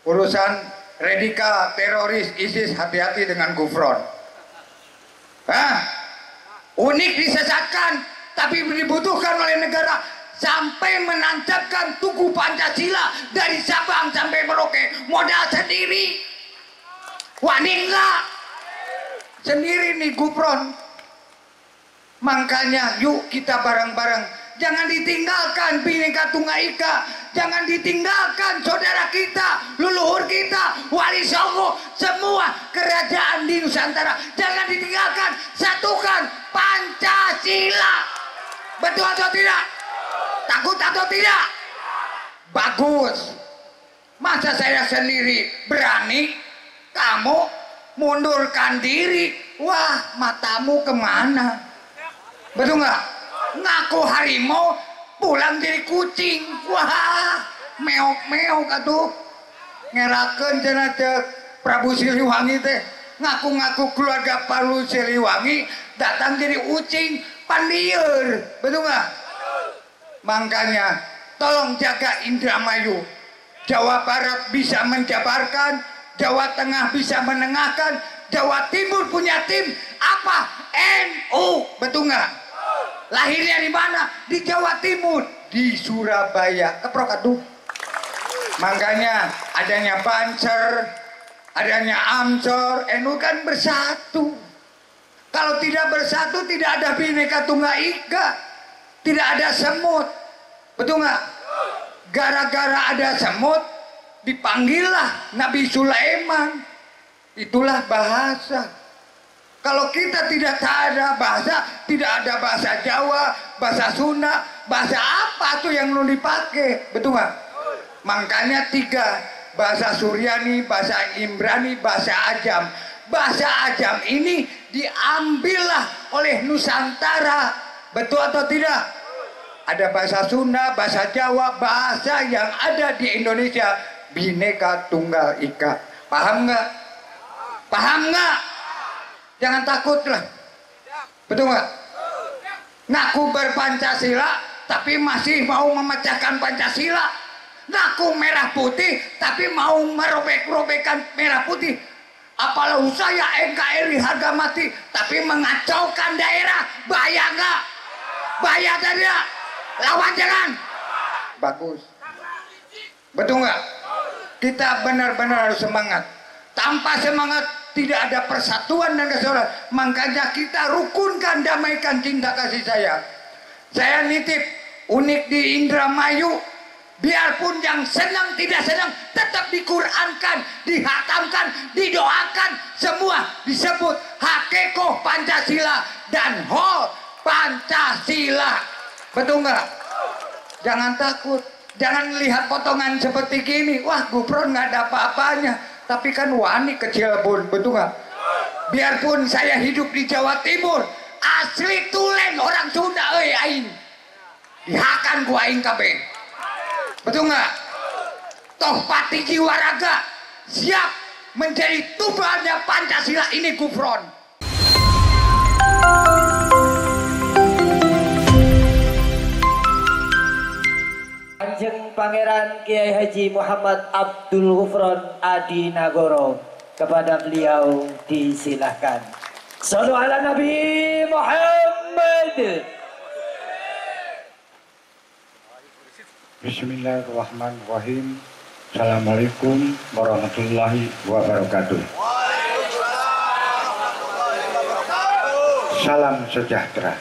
Urusan radikal teroris ISIS, hati-hati dengan Gufron. Unik disesatkan, tapi dibutuhkan oleh negara sampai menancapkan tugu Pancasila dari Sabang sampai Merauke, modal sendiri. Wani enggak? Sendiri nih Gufron. Makanya yuk kita bareng-bareng. Jangan ditinggalkan Bhinneka Tunggal Ika. Jangan ditinggalkan saudara kita, leluhur kita, Wali Songo, semua kerajaan di Nusantara. Jangan ditinggalkan, satukan Pancasila. Betul atau tidak? Takut atau tidak? Bagus. Masa saya sendiri berani, kamu mundurkan diri? Wah, matamu kemana? Betul nggak? Ngaku harimau, pulang jadi kucing. Wah, meok-meok atuh. Ngerakeun cenah cek Prabu Siliwangi teh. Ngaku-ngaku keluarga Prabu Siliwangi, datang jadi ucing, pandieur. Betul nggak? Makanya tolong jaga Indramayu. Jawa Barat bisa menjabarkan, Jawa Tengah bisa menengahkan, Jawa Timur punya tim apa? NU. Betul nggak? Lahirnya di mana? Di Jawa Timur, di Surabaya. Keprok atuh. Makanya adanya Banser, adanya Amsor, NU kan bersatu. Kalau tidak bersatu, tidak ada Bhinneka Tunggal Ika, tidak ada semut. Betul nggak? Gara-gara ada semut, dipanggillah Nabi Sulaiman. Itulah bahasa. Kalau kita tidak ada bahasa, tidak ada bahasa Jawa, bahasa Sunda, bahasa apa tuh yang lu dipakai? Betul nggak? Makanya 3, bahasa Suryani, bahasa Imbrani, bahasa Ajam. Bahasa Ajam ini diambillah oleh Nusantara. Betul atau tidak? Ada bahasa Sunda, bahasa Jawa, bahasa yang ada di Indonesia. Bhinneka Tunggal Ika. Paham nggak? Paham nggak? Jangan takut lah. Betul nggak? Ngaku berpancasila tapi masih mau memecahkan Pancasila. Ngaku merah putih tapi mau merobek-robekan merah putih. Apalah saya NKRI harga mati tapi mengacaukan daerah. Bahaya nggak? Bahaya tidak? Lawan jangan. Bagus. Betul nggak? Kita benar-benar harus semangat. Tanpa semangat tidak ada persatuan dan kesatuan. Makanya kita rukunkan, damaikan cinta kasih saya. Saya nitip unik di Indramayu. Biarpun yang senang tidak senang, tetap diqurankan, dihatamkan, didoakan. Semua disebut hakekoh Pancasila dan hol Pancasila. Betul nggak? Jangan takut. Jangan lihat potongan seperti gini. Wah, Gufron nggak ada apa-apanya. Tapi kan wani kecil pun, betul nggak? Biarpun saya hidup di Jawa Timur, asli tulen orang Sunda, aing dihakan ku aing kabeh. Betul nggak? Toh pati jiwa raga siap menjadi tubalnya Pancasila ini Gufron. Kanjeng Pangeran Kiai Haji Muhammad Abdul Gufron Adi Nagoro, kepada beliau disilahkan. Shallu ala Nabi Muhammad. Bismillahirrahmanirrahim. Assalamualaikum warahmatullahi wabarakatuh. Salam sejahtera,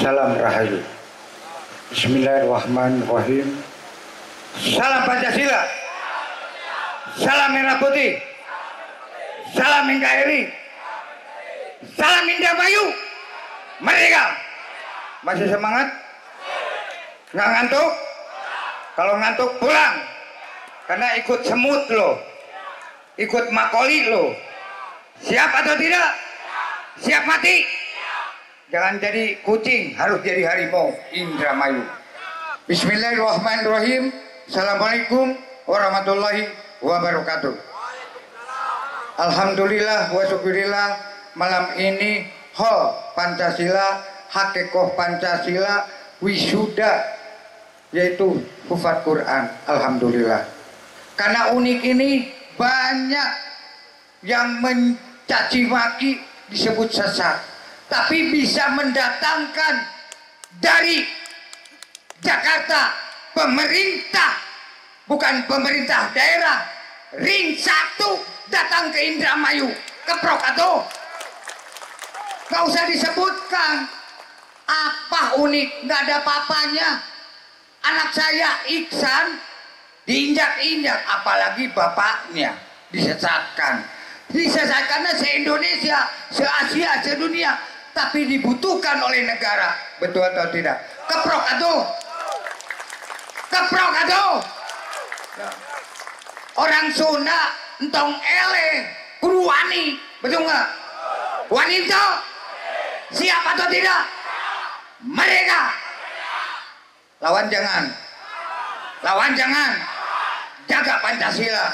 salam rahayu. Bismillahirrahmanirrahim. Salam Pancasila, salam merah putih, salam NKRI, salam Indramayu, merdeka. Masih semangat? Nggak ngantuk? Kalau ngantuk pulang, karena ikut semut loh, ikut makoli loh. Siap atau tidak? Siap mati? Jangan jadi kucing, harus jadi harimau. Indramayu. Bismillahirrahmanirrahim. Assalamualaikum warahmatullahi wabarakatuh. Alhamdulillah wa syukurillah, malam ini hol Pancasila, hakekoh Pancasila, wisuda, yaitu hufat Quran. Alhamdulillah. Karena unik ini banyak yang mencaci maki disebut sesat, tapi bisa mendatangkan dari Jakarta pemerintah, bukan pemerintah daerah, ring 1 datang ke Indramayu, keprok atau nggak usah disebutkan apa unik, nggak ada papanya. Anak saya Iksan diinjak-injak, apalagi bapaknya disesatkan karena se-Indonesia, se-Asia, se-dunia, tapi dibutuhkan oleh negara. Betul atau tidak? Keprok atuh, keprok atuh. Orang Sunda entong ele kudu wani, betul nggak? Wanita siap atau tidak? Mereka lawan jangan, lawan jangan. Jaga Pancasila,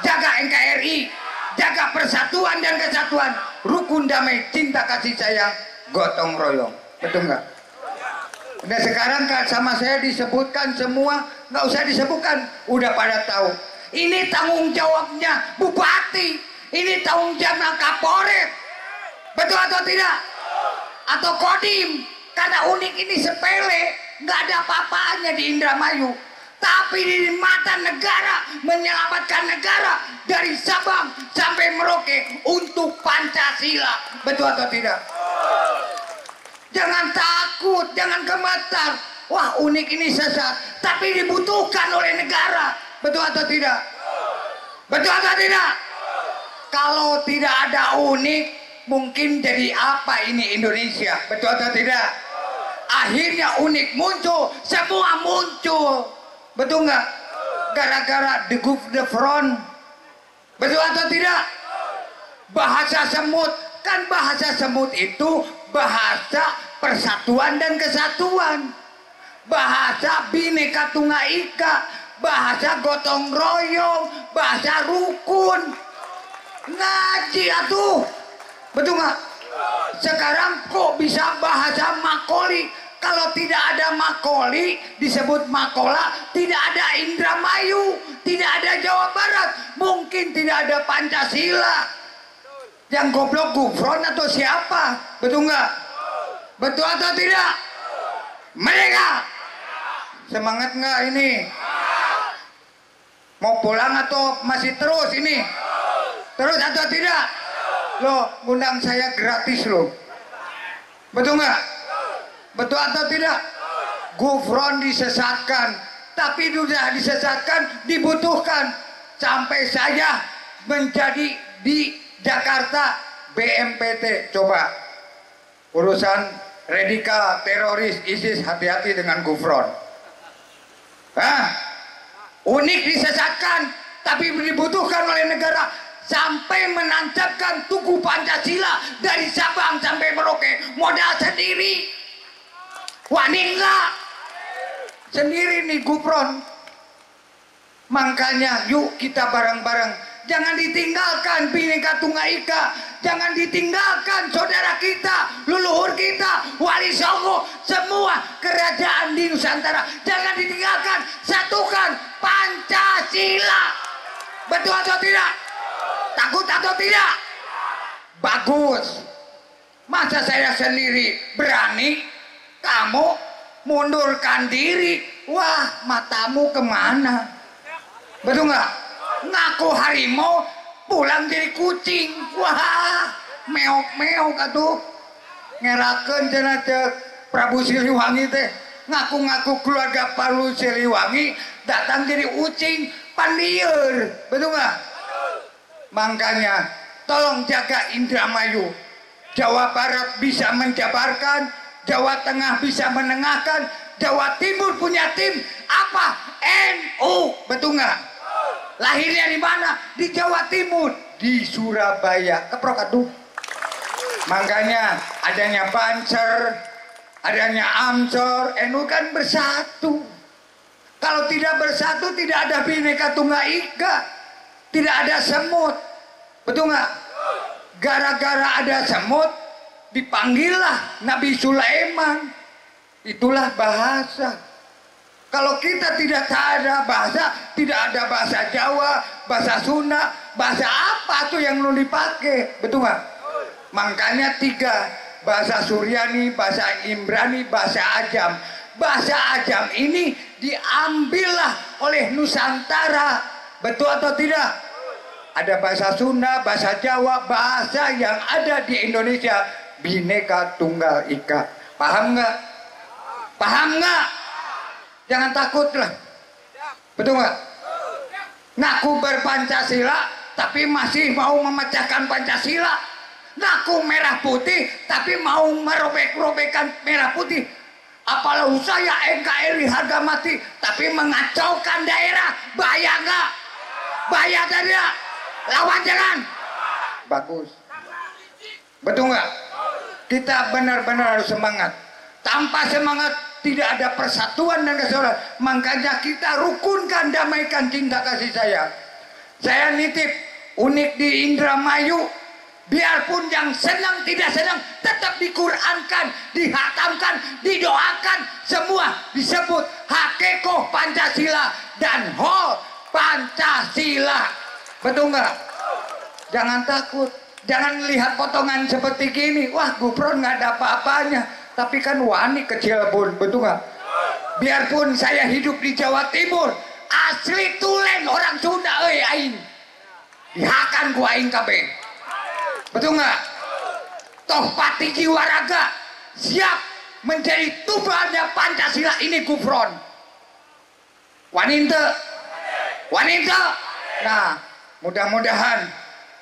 jaga NKRI, jaga persatuan dan kesatuan, rukun damai, cinta kasih sayang, gotong royong. Betul nggak? Nah sekarang sama saya disebutkan semua, nggak usah disebutkan, udah pada tahu. Ini tanggung jawabnya bupati, ini tanggung jawabnya Kapolres. Betul atau tidak? Atau Kodim? Karena unik ini sepele, nggak ada apa-apanya di Indramayu. Tapi di mata negara, menyelamatkan negara dari Sabang sampai Merauke untuk Pancasila. Betul atau tidak? Jangan takut, jangan gemetar. Wah unik ini sesat, tapi dibutuhkan oleh negara. Betul atau tidak? Betul atau tidak? Kalau tidak ada unik, mungkin jadi apa ini Indonesia? Betul atau tidak? Akhirnya unik muncul, semua muncul. Betul nggak? Gara-gara the front. Betul atau tidak? Bahasa semut, kan bahasa semut itu bahasa persatuan dan kesatuan, bahasa Bhinneka Tunggal Ika, bahasa gotong royong, bahasa rukun. Ngaji atuh, betul nggak? Sekarang kok bisa bahasa makoli? Kalau tidak ada makoli disebut makola, tidak ada Indramayu, tidak ada Jawa Barat, mungkin tidak ada Pancasila. Yang goblok Gufron atau siapa? Betul nggak? Betul atau tidak? Mereka semangat nggak ini? Mau pulang atau masih terus ini? Terus atau tidak? Loh, undang saya gratis loh. Betul nggak? Betul atau tidak? Gufron disesatkan, tapi sudah disesatkan dibutuhkan. Sampai saya menjadi di Jakarta BMPT. Coba urusan radikal teroris ISIS, hati-hati dengan Gufron. Hah? Unik disesatkan, tapi dibutuhkan oleh negara. Sampai menancapkan tugu Pancasila dari Sabang sampai Merauke, modal sendiri. Wani enggak? Sendiri nih Gufron. Makanya yuk kita bareng-bareng, jangan ditinggalkan Bhinneka Tunggal Ika, jangan ditinggalkan saudara kita, leluhur kita, Wali Songo, semua kerajaan di Nusantara, jangan ditinggalkan, satukan Pancasila. Betul atau tidak? Takut atau tidak? Bagus. Masa saya sendiri berani, kamu mundurkan diri? Wah, matamu kemana? Betul nggak? Ngaku harimau, pulang jadi kucing. Wah, meok-meok atuh. Ngerakeun cenah cek Prabu Siliwangi teh. Ngaku-ngaku keluarga Prabu Siliwangi, datang jadi ucing, pandieur. Betul nggak? Makanya tolong jaga Indramayu. Jawa Barat bisa menjabarkan, Jawa Tengah bisa menengahkan, Jawa Timur punya tim apa? NU, betul nggak? Lahirnya di mana? Di Jawa Timur, di Surabaya. Keprok atuh. Makanya adanya Banser, adanya Amsor, NU kan bersatu. Kalau tidak bersatu, tidak ada Bhinneka Tunggal Ika, tidak ada semut, betul nggak? Gara-gara ada semut, dipanggillah Nabi Sulaiman. Itulah bahasa. Kalau kita tidak ada bahasa, tidak ada bahasa Jawa, bahasa Sunda, bahasa apa tuh yang lu dipakai? Betul nggak? Makanya 3, bahasa Suryani, bahasa Ibrani, bahasa Ajam. Bahasa Ajam ini diambillah oleh Nusantara. Betul atau tidak? Ada bahasa Sunda, bahasa Jawa, bahasa yang ada di Indonesia. Bhinneka Tunggal Ika. Paham nggak? Paham nggak? Jangan takut lah. Betul nggak? Ngaku berpancasila tapi masih mau memecahkan Pancasila. Ngaku merah putih tapi mau merobek-robekan merah putih. Apalagi saya NKRI harga mati tapi mengacaukan daerah. Bahaya nggak? Bahaya tidak? Lawan jangan. Bagus. Betul nggak? Kita benar-benar harus semangat. Tanpa semangat tidak ada persatuan dan kesatuan. Makanya kita rukunkan, damaikan cinta kasih saya. Saya nitip unik di Indramayu. Biarpun yang senang tidak senang, tetap diqurankan, dihatamkan, didoakan, semua disebut Hakikoh Pancasila dan Hol Pancasila. Betul nggak? Jangan takut, jangan lihat potongan seperti gini. Wah, Gufron nggak ada apa-apanya, tapi kan wani kecil pun, betul nggak? Biarpun saya hidup di Jawa Timur, asli Tulen orang Sunda, aing dihakan ku aing kabeh. Betul nggak? Toh pati jiwa raga siap menjadi tubalnya Pancasila ini Gufron. Wanita, wanita. Nah, mudah-mudahan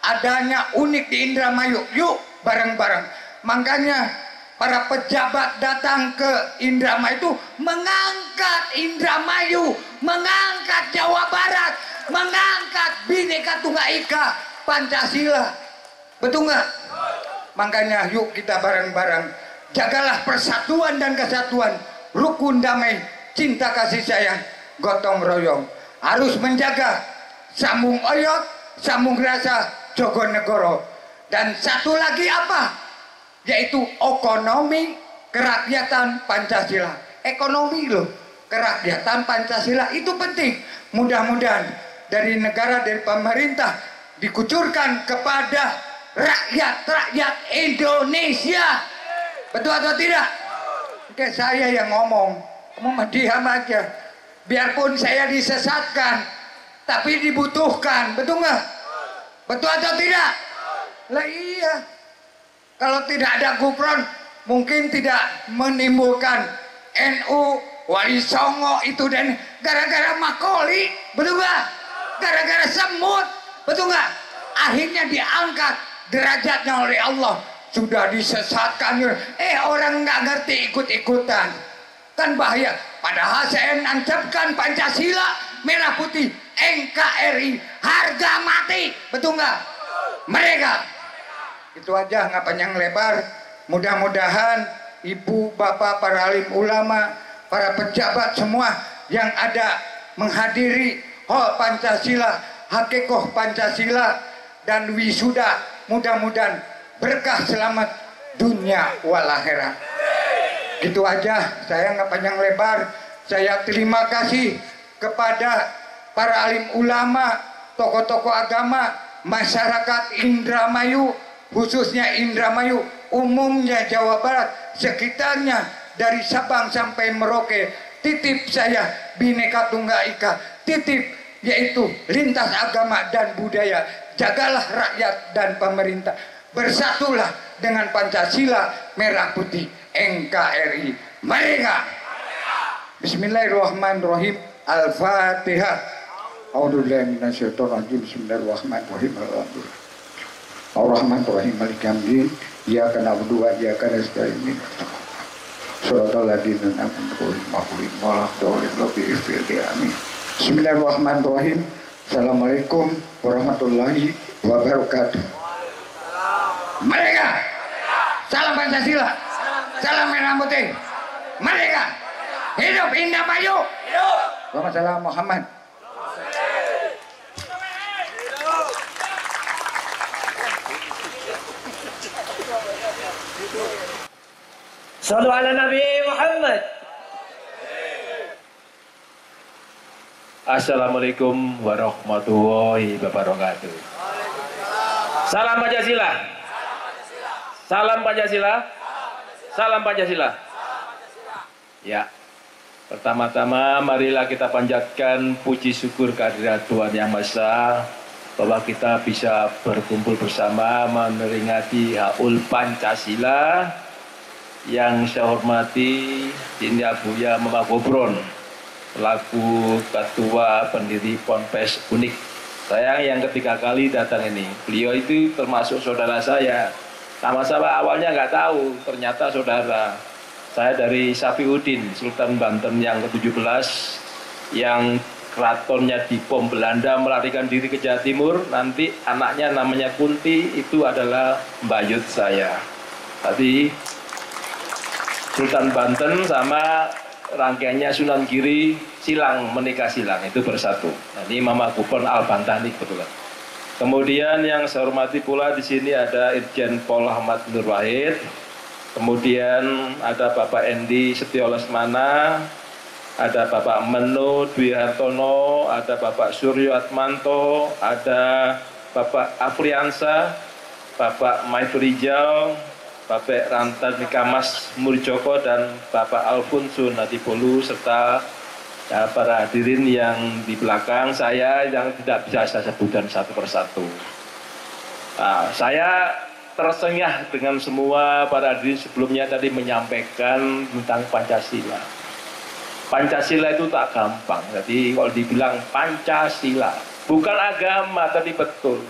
adanya unik di Indramayu. Yuk bareng-bareng. Makanya para pejabat datang ke Indramayu itu mengangkat Indramayu, mengangkat Jawa Barat, mengangkat Bhinneka Tunggal Ika Pancasila. Betul nggak? Makanya yuk kita bareng-bareng jagalah persatuan dan kesatuan, rukun damai, cinta kasih sayang, gotong royong. Harus menjaga sambung oyot, sambung rasa, Jogonegoro. Dan satu lagi apa? Yaitu ekonomi kerakyatan Pancasila. Ekonomi loh, kerakyatan Pancasila itu penting. Mudah-mudahan dari negara, dari pemerintah dikucurkan kepada rakyat Indonesia. Betul atau tidak? Oke, saya yang ngomong, kamu diam aja. Biarpun saya disesatkan, tapi dibutuhkan. Betul nggak? Betul atau tidak? Lah iya. Kalau tidak ada Gufron, mungkin tidak menimbulkan NU, Wali Songo itu dan gara-gara Makoli, betul nggak? Gara-gara semut, betul nggak? Akhirnya diangkat derajatnya oleh Allah. Sudah disesatkan, orang nggak ngerti ikut-ikutan, kan bahaya. Padahal saya nancapkan Pancasila merah putih, NKRI harga mati, betul nggak? Mereka itu aja, nggak panjang lebar. Mudah-mudahan ibu bapak para alim ulama, para pejabat semua yang ada menghadiri Hol Pancasila, Hakikoh Pancasila dan wisuda, mudah-mudahan berkah selamat dunia wal akhirat. Itu aja, saya nggak panjang lebar. Saya terima kasih kepada para alim ulama, tokoh-tokoh agama, masyarakat Indramayu, khususnya Indramayu, umumnya Jawa Barat, sekitarnya dari Sabang sampai Merauke. Titip saya Bhinneka Tunggal Ika, titip yaitu lintas agama dan budaya. Jagalah rakyat dan pemerintah, bersatulah dengan Pancasila merah putih NKRI. Mereka. Bismillahirrahmanirrahim. Al-Fatihah. A'udzubillahi minasyaitonir rajim. Bismillahirrahmanirrahim. Ar-Rahmanir-Rahim. Maliki yaumiddin. Iyyaka na'budu wa iyyaka nasta'in. Shiratal ladzina an'amta 'alaihim ghairil maghdubi. Bismillahirrahmanirrahim. Assalamualaikum warahmatullahi wabarakatuh. Mereka salam Pancasila, salam merah putih. Mereka hidup Indramayu. Waalaikumsalam Muhammad. Sallu ala Nabi Muhammad. Assalamualaikum warahmatullahi wabarakatuh. Salam Pancasila. Salam Pancasila. Salam Pancasila. Ya. Pertama-tama marilah kita panjatkan puji syukur kehadirat Tuhan Yang Maha Esa bahwa kita bisa berkumpul bersama memperingati HUL Pancasila. Yang saya hormati Dini Abuya Mama Gobron selaku Ketua Pendiri Ponpes Unik. Saya yang ketiga kali datang ini. Beliau itu termasuk saudara saya. Sama-sama awalnya nggak tahu, ternyata saudara. Saya dari Safiuddin, Sultan Banten yang ke-17, yang keratonnya di Pom Belanda melarikan diri ke Jawa Timur. Nanti anaknya namanya Kunti, itu adalah mbayut saya. Tadi Sultan Banten sama rangkaiannya Sunan Giri Silang, menikah silang, itu bersatu. Nah, ini Mama Gubern Al-Bantani kebetulan. Kemudian yang saya hormati pula di sini ada Irjen Pol Ahmad Nur Wahid. Kemudian ada Bapak Endi Setio Lesmana, ada Bapak Meno Dwi Hartono, ada Bapak Suryo Atmanto, ada Bapak Afriansa, Bapak Maifrijal, Bapak Rantan Kamas Murjoko, dan Bapak Alfonso Nadipolu, serta para hadirin yang di belakang saya yang tidak bisa saya sebutkan satu persatu. Nah, saya tersengah dengan semua para hadirin sebelumnya tadi menyampaikan tentang Pancasila. Pancasila itu tak gampang. Jadi kalau dibilang Pancasila, bukan agama, tadi betul.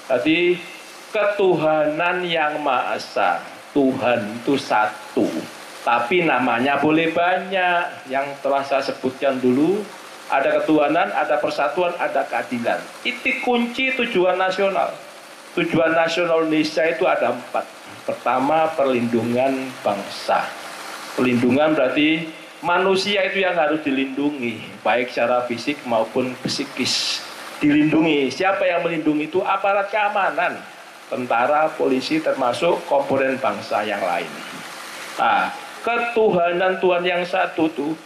Tadi ketuhanan yang Maha Esa. Tuhan itu satu. Tapi namanya boleh banyak. Yang telah saya sebutkan dulu, ada ketuhanan, ada persatuan, ada keadilan. Itu kunci tujuan nasional. Tujuan nasional Indonesia itu ada 4. Pertama, perlindungan bangsa. Perlindungan berarti manusia itu yang harus dilindungi, baik secara fisik maupun psikis. Dilindungi. Siapa yang melindungi itu? Aparat keamanan, tentara, polisi, termasuk komponen bangsa yang lain. Nah, ketuhanan Tuhan yang satu tuh,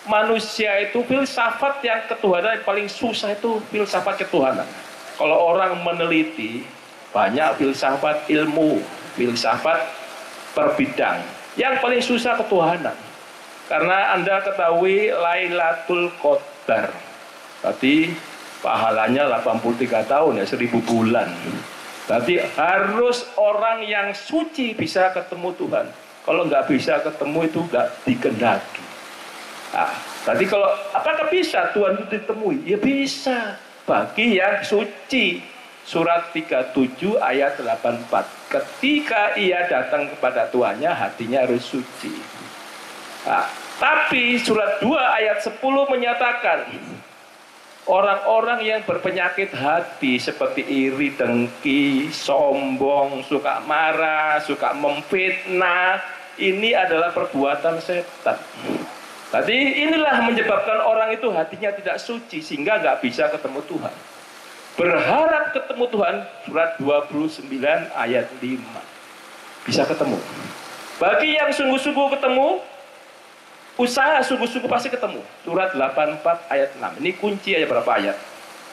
manusia itu filsafat yang ketuhanan yang paling susah itu filsafat ketuhanan. Kalau orang meneliti, banyak filsafat ilmu, filsafat per bidang. Yang paling susah ketuhanan. Karena Anda ketahui Lailatul Qadar. Tadi pahalanya 83 tahun ya, 1000 bulan. Berarti harus orang yang suci bisa ketemu Tuhan. Kalau nggak bisa ketemu itu nggak dikehendaki. Nah, berarti kalau apakah bisa Tuhan itu ditemui? Ya bisa. Bagi yang suci. Surat 37 ayat 84. Ketika ia datang kepada Tuhannya, hatinya harus suci. Nah, tapi surat 2 ayat 10 menyatakan orang-orang yang berpenyakit hati seperti iri, dengki, sombong, suka marah, suka memfitnah, ini adalah perbuatan setan. Tadi inilah menyebabkan orang itu hatinya tidak suci sehingga nggak bisa ketemu Tuhan. Berharap ketemu Tuhan, surat 29 ayat 5. Bisa ketemu. Bagi yang sungguh-sungguh ketemu, usaha sungguh-sungguh pasti ketemu. Surat 84 ayat 6. Ini kunci aja berapa ayat.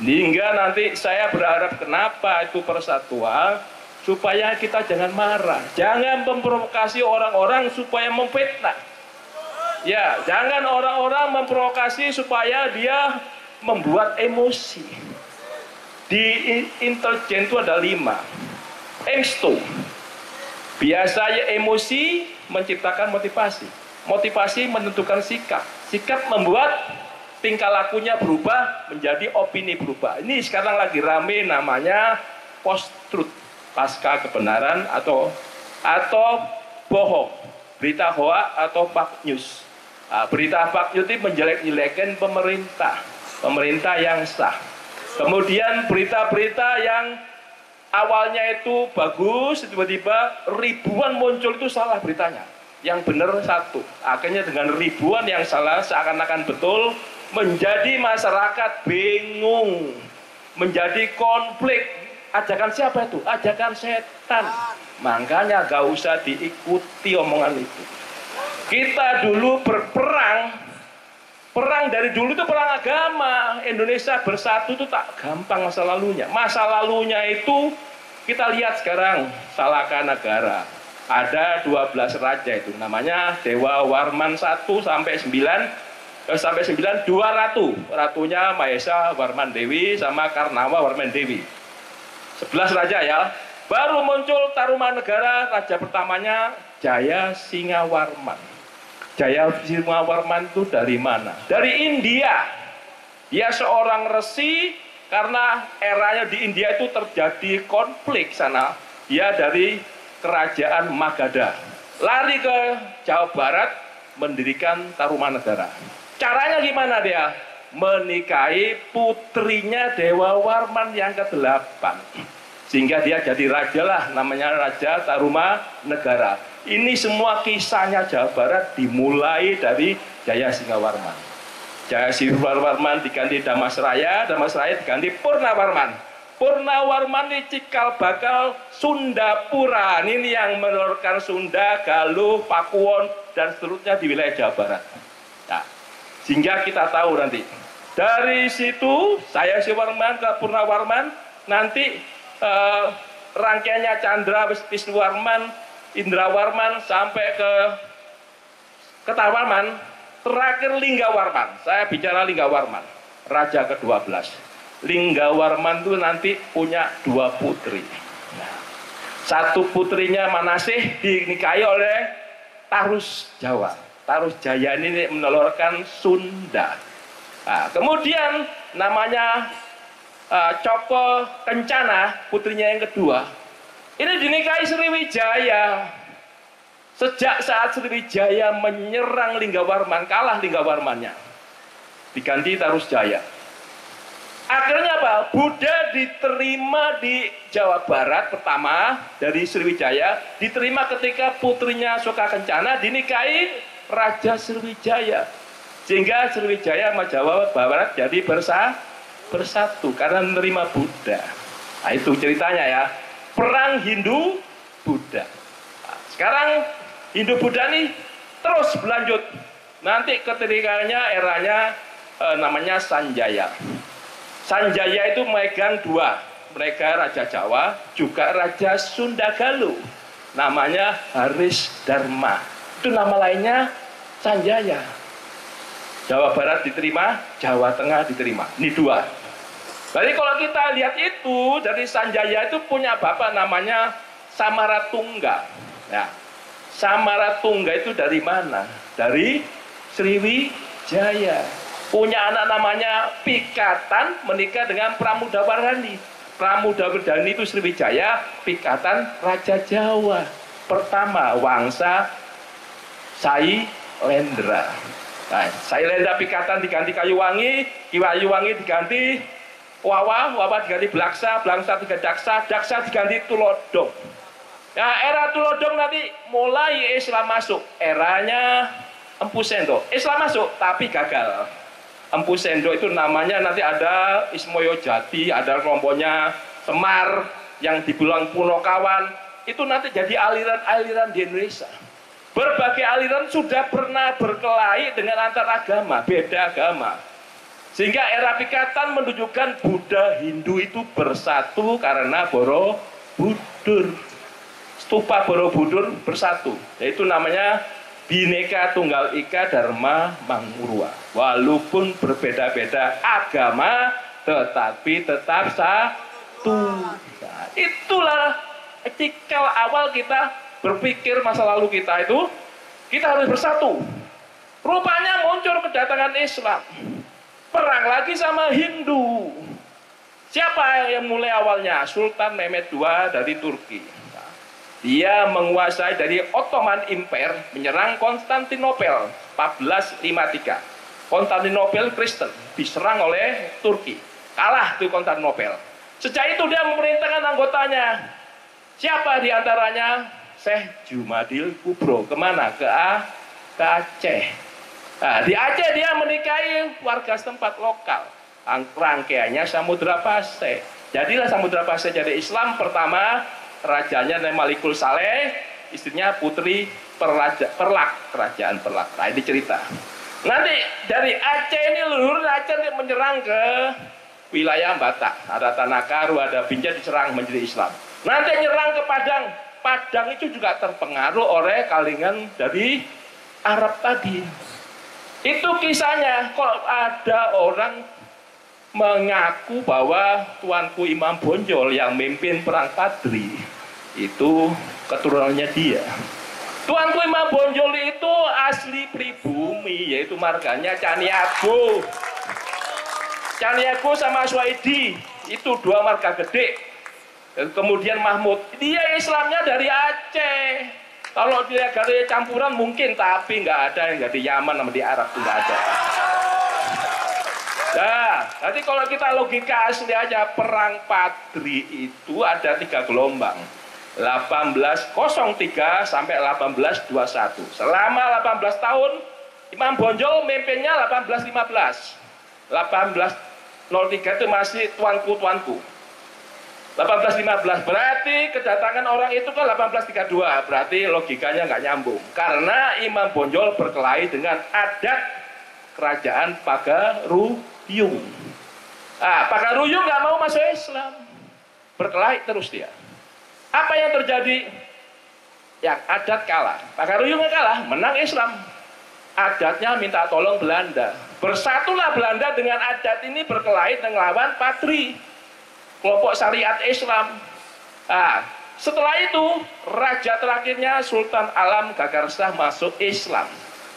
Hingga nanti saya berharap kenapa itu persatuan, supaya kita jangan marah. Jangan memprovokasi orang-orang supaya memfitnah. Ya, jangan orang-orang memprovokasi supaya dia membuat emosi. Di intelijen itu ada 5. Engsto. Biasanya emosi menciptakan motivasi. Motivasi menentukan sikap. Sikap membuat tingkah lakunya berubah menjadi opini berubah. Ini sekarang lagi rame namanya post-truth, pasca kebenaran atau bohong, berita hoax atau fake news. Nah, berita fake news itu menjelek-jelekan pemerintah yang sah. Kemudian berita-berita yang awalnya itu bagus, tiba-tiba ribuan muncul itu salah beritanya. Yang benar satu. Akhirnya dengan ribuan yang salah seakan-akan betul, menjadi masyarakat bingung, menjadi konflik. Ajakan siapa itu? Ajakan setan. Makanya gak usah diikuti omongan itu. Kita dulu berperang Perang dari dulu itu perang agama. Indonesia bersatu itu tak gampang masa lalunya. Masa lalunya itu kita lihat sekarang Salaka Negara. Ada 12 raja itu. Namanya Dewa Warman 1 sampai 9. Sampai 9 2 ratu. Ratunya Mahesa Warman Dewi sama Karnawa Warman Dewi. 11 raja ya. Baru muncul Tarumanegara, raja pertamanya Jaya Singawarman. Jaya Singawarman itu dari mana? Dari India. Dia seorang resi karena eranya di India itu terjadi konflik sana. Dia dari kerajaan Magadha. Lari ke Jawa Barat mendirikan Tarumanegara. Caranya gimana dia? Menikahi putrinya Dewa Warman yang ke-8. Sehingga dia jadi raja lah, namanya Raja Tarumanegara. Ini semua kisahnya Jawa Barat dimulai dari Jaya Singawarman. Jaya Singawarman diganti Damasraya, Damasraya diganti Purnawarman. Purnawarman ini cikal bakal Sundapura. Ini yang menelurkan Sunda, Galuh, Pakuwon, dan seterusnya di wilayah Jawa Barat. Nah, sehingga kita tahu nanti. Dari situ, Jaya Singawarman ke Purnawarman, nanti rangkaiannya Chandra Wisnuwarman, Indrawarman sampai ke Ketawarman, terakhir Linggawarman. Saya bicara Linggawarman, raja ke-12. Linggawarman itu nanti punya 2 putri. Nah, satu putrinya Manasih dinikahi oleh Tarus Jawa. Tarus Jaya ini menelurkan Sunda. Nah, kemudian namanya Coko Kencana, putrinya yang kedua. Ini dinikahi Sriwijaya. Sejak saat Sriwijaya menyerang Linggawarman, kalah Linggawarmannya. Diganti Tarus Jaya. Akhirnya apa? Buddha diterima di Jawa Barat pertama dari Sriwijaya. Diterima ketika putrinya Soka Kencana dinikahi Raja Sriwijaya. Sehingga Sriwijaya sama Jawa Barat jadi bersatu karena menerima Buddha. Nah, itu ceritanya ya. Perang Hindu-Buddha. Nah, sekarang Hindu-Buddha ini terus berlanjut. Nanti ketikanya eranya namanya Sanjaya. Sanjaya itu megang 2. Mereka Raja Jawa, juga Raja Sunda Galuh. Namanya Haris Dharma. Itu nama lainnya Sanjaya. Jawa Barat diterima, Jawa Tengah diterima. Ini 2. Jadi kalau kita lihat itu, dari Sanjaya itu punya bapak namanya Samaratungga. Ya. Samaratungga itu dari mana? Dari Sriwijaya. Punya anak namanya Pikatan, menikah dengan Pramodawardhani. Pramodawardhani itu Sriwijaya, Pikatan Raja Jawa. Pertama, Wangsa Sailendra. Nah, Sailendra Pikatan diganti Kayuwangi, Kayuwangi diganti Wawa diganti Blaksa, Blaksa diganti Daksa, Daksa diganti Tulodong. Nah, era Tulodong nanti mulai Islam masuk. Eranya Empu Sendo. Islam masuk, tapi gagal. Empu Sendo itu namanya nanti ada Ismoyo Jati, ada kelompoknya Semar, yang dibilang Punokawan. Itu nanti jadi aliran-aliran di Indonesia. Berbagai aliran sudah pernah berkelahi dengan antar agama, beda agama. Sehingga era Pikatan menunjukkan Buddha Hindu itu bersatu karena Borobudur. Stupa Borobudur bersatu. Yaitu namanya Bhinneka Tunggal Ika Dharma Mangurwa. Walaupun berbeda-beda agama, tetapi tetap satu. Nah, itulah cikal awal kita berpikir masa lalu kita itu, kita harus bersatu. Rupanya muncul kedatangan Islam. Perang lagi sama Hindu. Siapa yang mulai awalnya? Sultan Mehmed II dari Turki. Dia menguasai dari Ottoman Empire, menyerang Konstantinopel 1453. Konstantinopel Kristen diserang oleh Turki. Kalah tuh Konstantinopel. Sejak itu dia memerintahkan anggotanya. Siapa diantaranya? Syekh Jumadil Kubro. Kemana? Ke Aceh. Nah, di Aceh dia menikahi warga setempat lokal. Rangkaiannya Samudra Pasai. Jadilah Samudra Pasai jadi Islam. Pertama, rajanya Malikul Saleh, istrinya Putri Perlak, kerajaan Perlak. Nah, ini cerita. Nanti dari Aceh ini leluhur Aceh ini menyerang ke wilayah Batak. Ada Tanah Karu, ada Binjai diserang menjadi Islam. Nanti nyerang ke Padang. Padang itu juga terpengaruh oleh kalingan dari Arab tadi. Itu kisahnya. Kok ada orang mengaku bahwa Tuanku Imam Bonjol yang memimpin perang Padri itu keturunannya dia. Tuanku Imam Bonjol itu asli pribumi, yaitu marganya Caniago. Caniago sama Suwaidi itu dua marga gede. Kemudian Mahmud, dia Islamnya dari Aceh. Kalau dia dari campuran mungkin, tapi nggak ada yang dari Yaman sama di Arab itu nggak ada. Nah, nanti kalau kita logika asli aja, perang Padri itu ada 3 gelombang. 1803 sampai 1821. Selama 18 tahun, Imam Bonjol memimpinnya 1815. 1803 itu masih tuanku. 1815 berarti kedatangan orang itu kan 1832, berarti logikanya nggak nyambung. Karena Imam Bonjol berkelahi dengan adat kerajaan Pagaruyung. Pagaruyung nggak mau masuk Islam, berkelahi terus dia. Apa yang terjadi? Yang adat kalah, Pagaruyung kalah, menang Islam. Adatnya minta tolong Belanda. Bersatulah Belanda dengan adat ini berkelahi dengan lawan Patri, kelompok syariat Islam. Setelah itu raja terakhirnya Sultan Alam Gagarsah masuk Islam,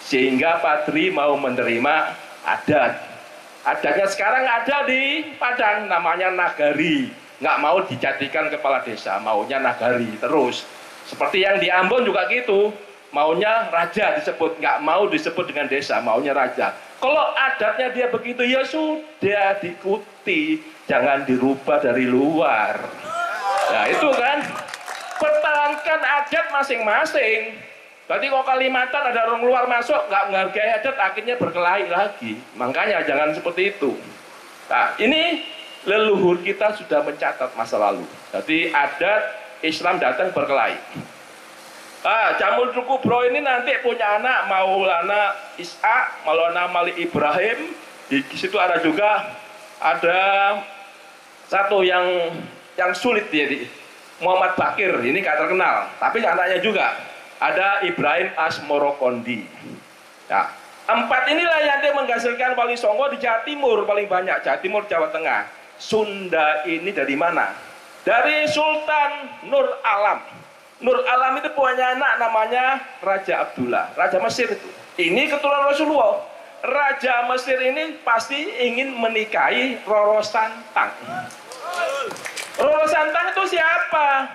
sehingga Patri mau menerima adat. Adatnya sekarang ada di Padang, namanya Nagari. Nggak mau dijadikan kepala desa, maunya Nagari terus. Seperti yang di Ambon juga gitu, maunya raja disebut, nggak mau disebut dengan desa, maunya raja. Kalau adatnya dia begitu, ya sudah diikuti, jangan dirubah dari luar. Nah itu kan, pertahankan adat masing-masing. Berarti kalau Kalimantan ada orang luar masuk, nggak menghargai adat, akhirnya berkelahi lagi. Makanya jangan seperti itu. Nah ini leluhur kita sudah mencatat masa lalu. Jadi adat Islam datang berkelahi. Jamul Kubro ini nanti punya anak Maulana Ishak, Maulana Malik Ibrahim. Di situ ada juga satu yang sulit ya, Muhammad Bakir. Ini gak terkenal, tapi anaknya juga ada Ibrahim Asmorokondi. Nah, 4 inilah yang dia menghasilkan Wali Songo di Jawa Timur paling banyak. Jawa Timur, Jawa Tengah. Sunda ini dari mana? Dari Sultan Nur Alam. Nur Alam itu punya anak namanya Raja Abdullah, Raja Mesir itu. Ini keturunan Rasulullah. Raja Mesir ini pasti ingin menikahi Roro Santang. Roro Santang itu siapa?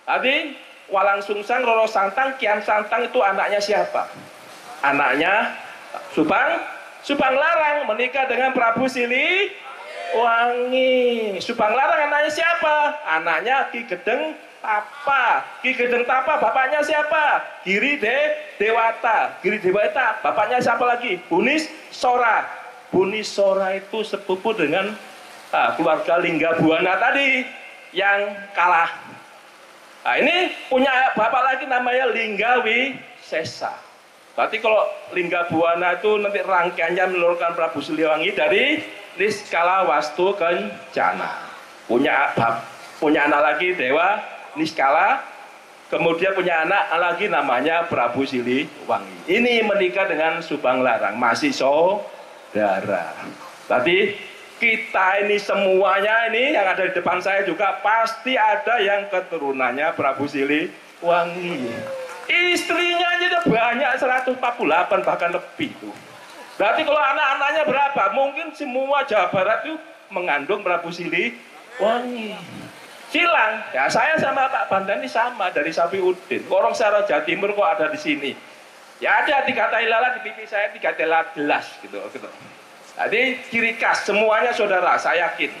Tadi Walang Sungsang, Roro Santang, Kian Santang itu anaknya siapa? Anaknya Subang Larang menikah dengan Prabu Siliwangi. Subang Larang anaknya siapa? Anaknya Ki Gedeng Tapa. Ki Gedeng Tapa bapaknya siapa? Giri Dewata. Giri Dewata bapaknya siapa lagi? Bunis Sora. Bunis Sora itu sepupu dengan keluarga Linggabuana tadi yang kalah. Nah ini punya bapak lagi namanya Linggawi Sesa. Berarti kalau Linggabuana itu nanti rangkaiannya menurunkan Prabu Siliwangi dari Niskala Wastu Kencana. Punya anak lagi Dewa Niskala, kemudian punya anak lagi namanya Prabu Siliwangi. Ini menikah dengan Subang Larang, masih saudara. Tadi kita ini semuanya ini yang ada di depan saya juga pasti ada yang keturunannya Prabu Siliwangi. Istrinya aja banyak 148 bahkan lebih tuh. Berarti kalau anak-anaknya berapa? Mungkin semua Jawa Barat itu mengandung Prabu Siliwangi. Silang, ya saya sama Pak Bandani sama dari Safiuddin. Orang secara Jawa Timur kok ada di sini. Ya ada 3 lalat di pipi saya, 3 gelas gitu. Jadi ciri khas semuanya saudara, saya yakin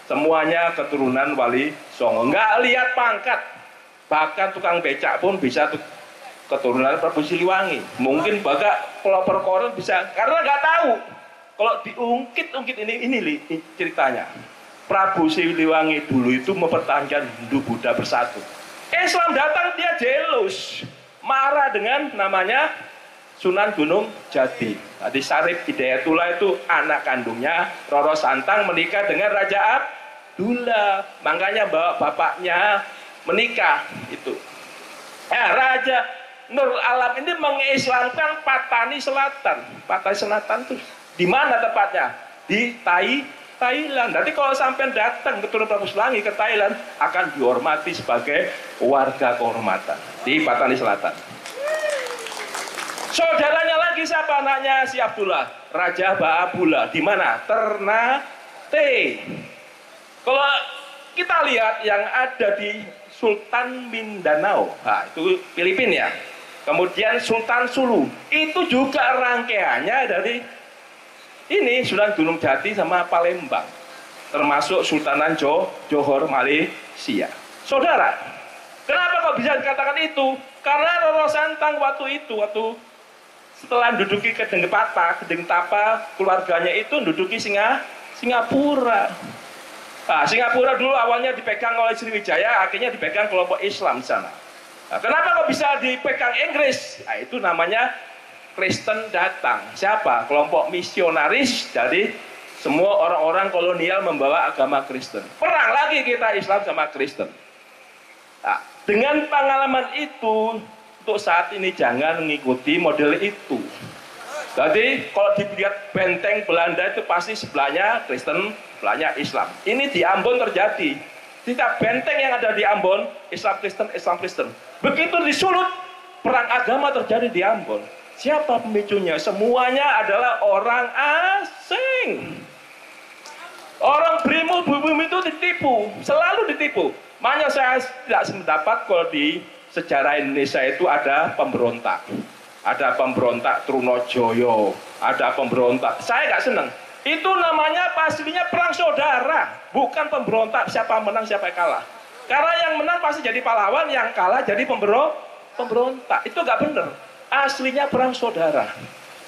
semuanya keturunan Wali Songo. Nggak lihat pangkat, bahkan tukang becak pun bisa keturunan Prabu Siliwangi. Mungkin bahkan pelopor koran bisa, karena nggak tahu. Kalau diungkit ini ceritanya. Prabu Siliwangi dulu itu mempertahankan Hindu Buddha bersatu. Islam datang dia jealous, marah dengan namanya Sunan Gunung Jati. Tadi Syarif Hidayatullah itu anak kandungnya Roro Santang menikah dengan Raja Abdullah. Makanya bawa bapaknya menikah itu. Raja Nurul Alam ini mengislamkan Patani Selatan. Patani Selatan itu di mana tepatnya? Di Thailand. Nanti kalau sampai datang ke Turun Prabu Selangi ke Thailand akan dihormati sebagai warga kehormatan di Patani Selatan. Saudaranya lagi siapa anaknya si Abdullah? Raja Baabula. Di mana? Ternate. Kalau kita lihat yang ada di Sultan Mindanao, nah, itu Filipina ya. Kemudian Sultan Sulu, itu juga rangkaiannya dari ini Sunan Gunung Jati sama Palembang, termasuk Sultanan Johor Malaysia. Saudara, kenapa kok bisa dikatakan itu? Karena Roro Santang waktu setelah menduduki Kedeng Tapa, keluarganya itu menduduki Singapura. Nah, Singapura dulu awalnya dipegang oleh Sriwijaya, akhirnya dipegang kelompok Islam di sana. Nah, kenapa kok bisa dipegang Inggris? Nah, itu namanya Kristen datang. Siapa? Kelompok misionaris dari semua orang-orang kolonial membawa agama Kristen. Perang lagi kita Islam sama Kristen. Nah, dengan pengalaman itu, untuk saat ini jangan mengikuti model itu. Jadi kalau dilihat benteng Belanda itu pasti sebelahnya Kristen, sebelahnya Islam. Ini di Ambon terjadi. Setiap benteng yang ada di Ambon, Islam Kristen. Begitu disulut, perang agama terjadi di Ambon. Siapa pemicunya? Semuanya adalah orang asing. Orang bumi itu ditipu, selalu ditipu. Makanya saya tidak sependapat kalau di sejarah Indonesia itu ada pemberontak. Ada pemberontak Trunojoyo, ada pemberontak. Saya nggak seneng. Itu namanya pastinya perang saudara, bukan pemberontak siapa menang siapa yang kalah. Karena yang menang pasti jadi pahlawan, yang kalah jadi pemberontak. Itu nggak bener. Aslinya perang saudara.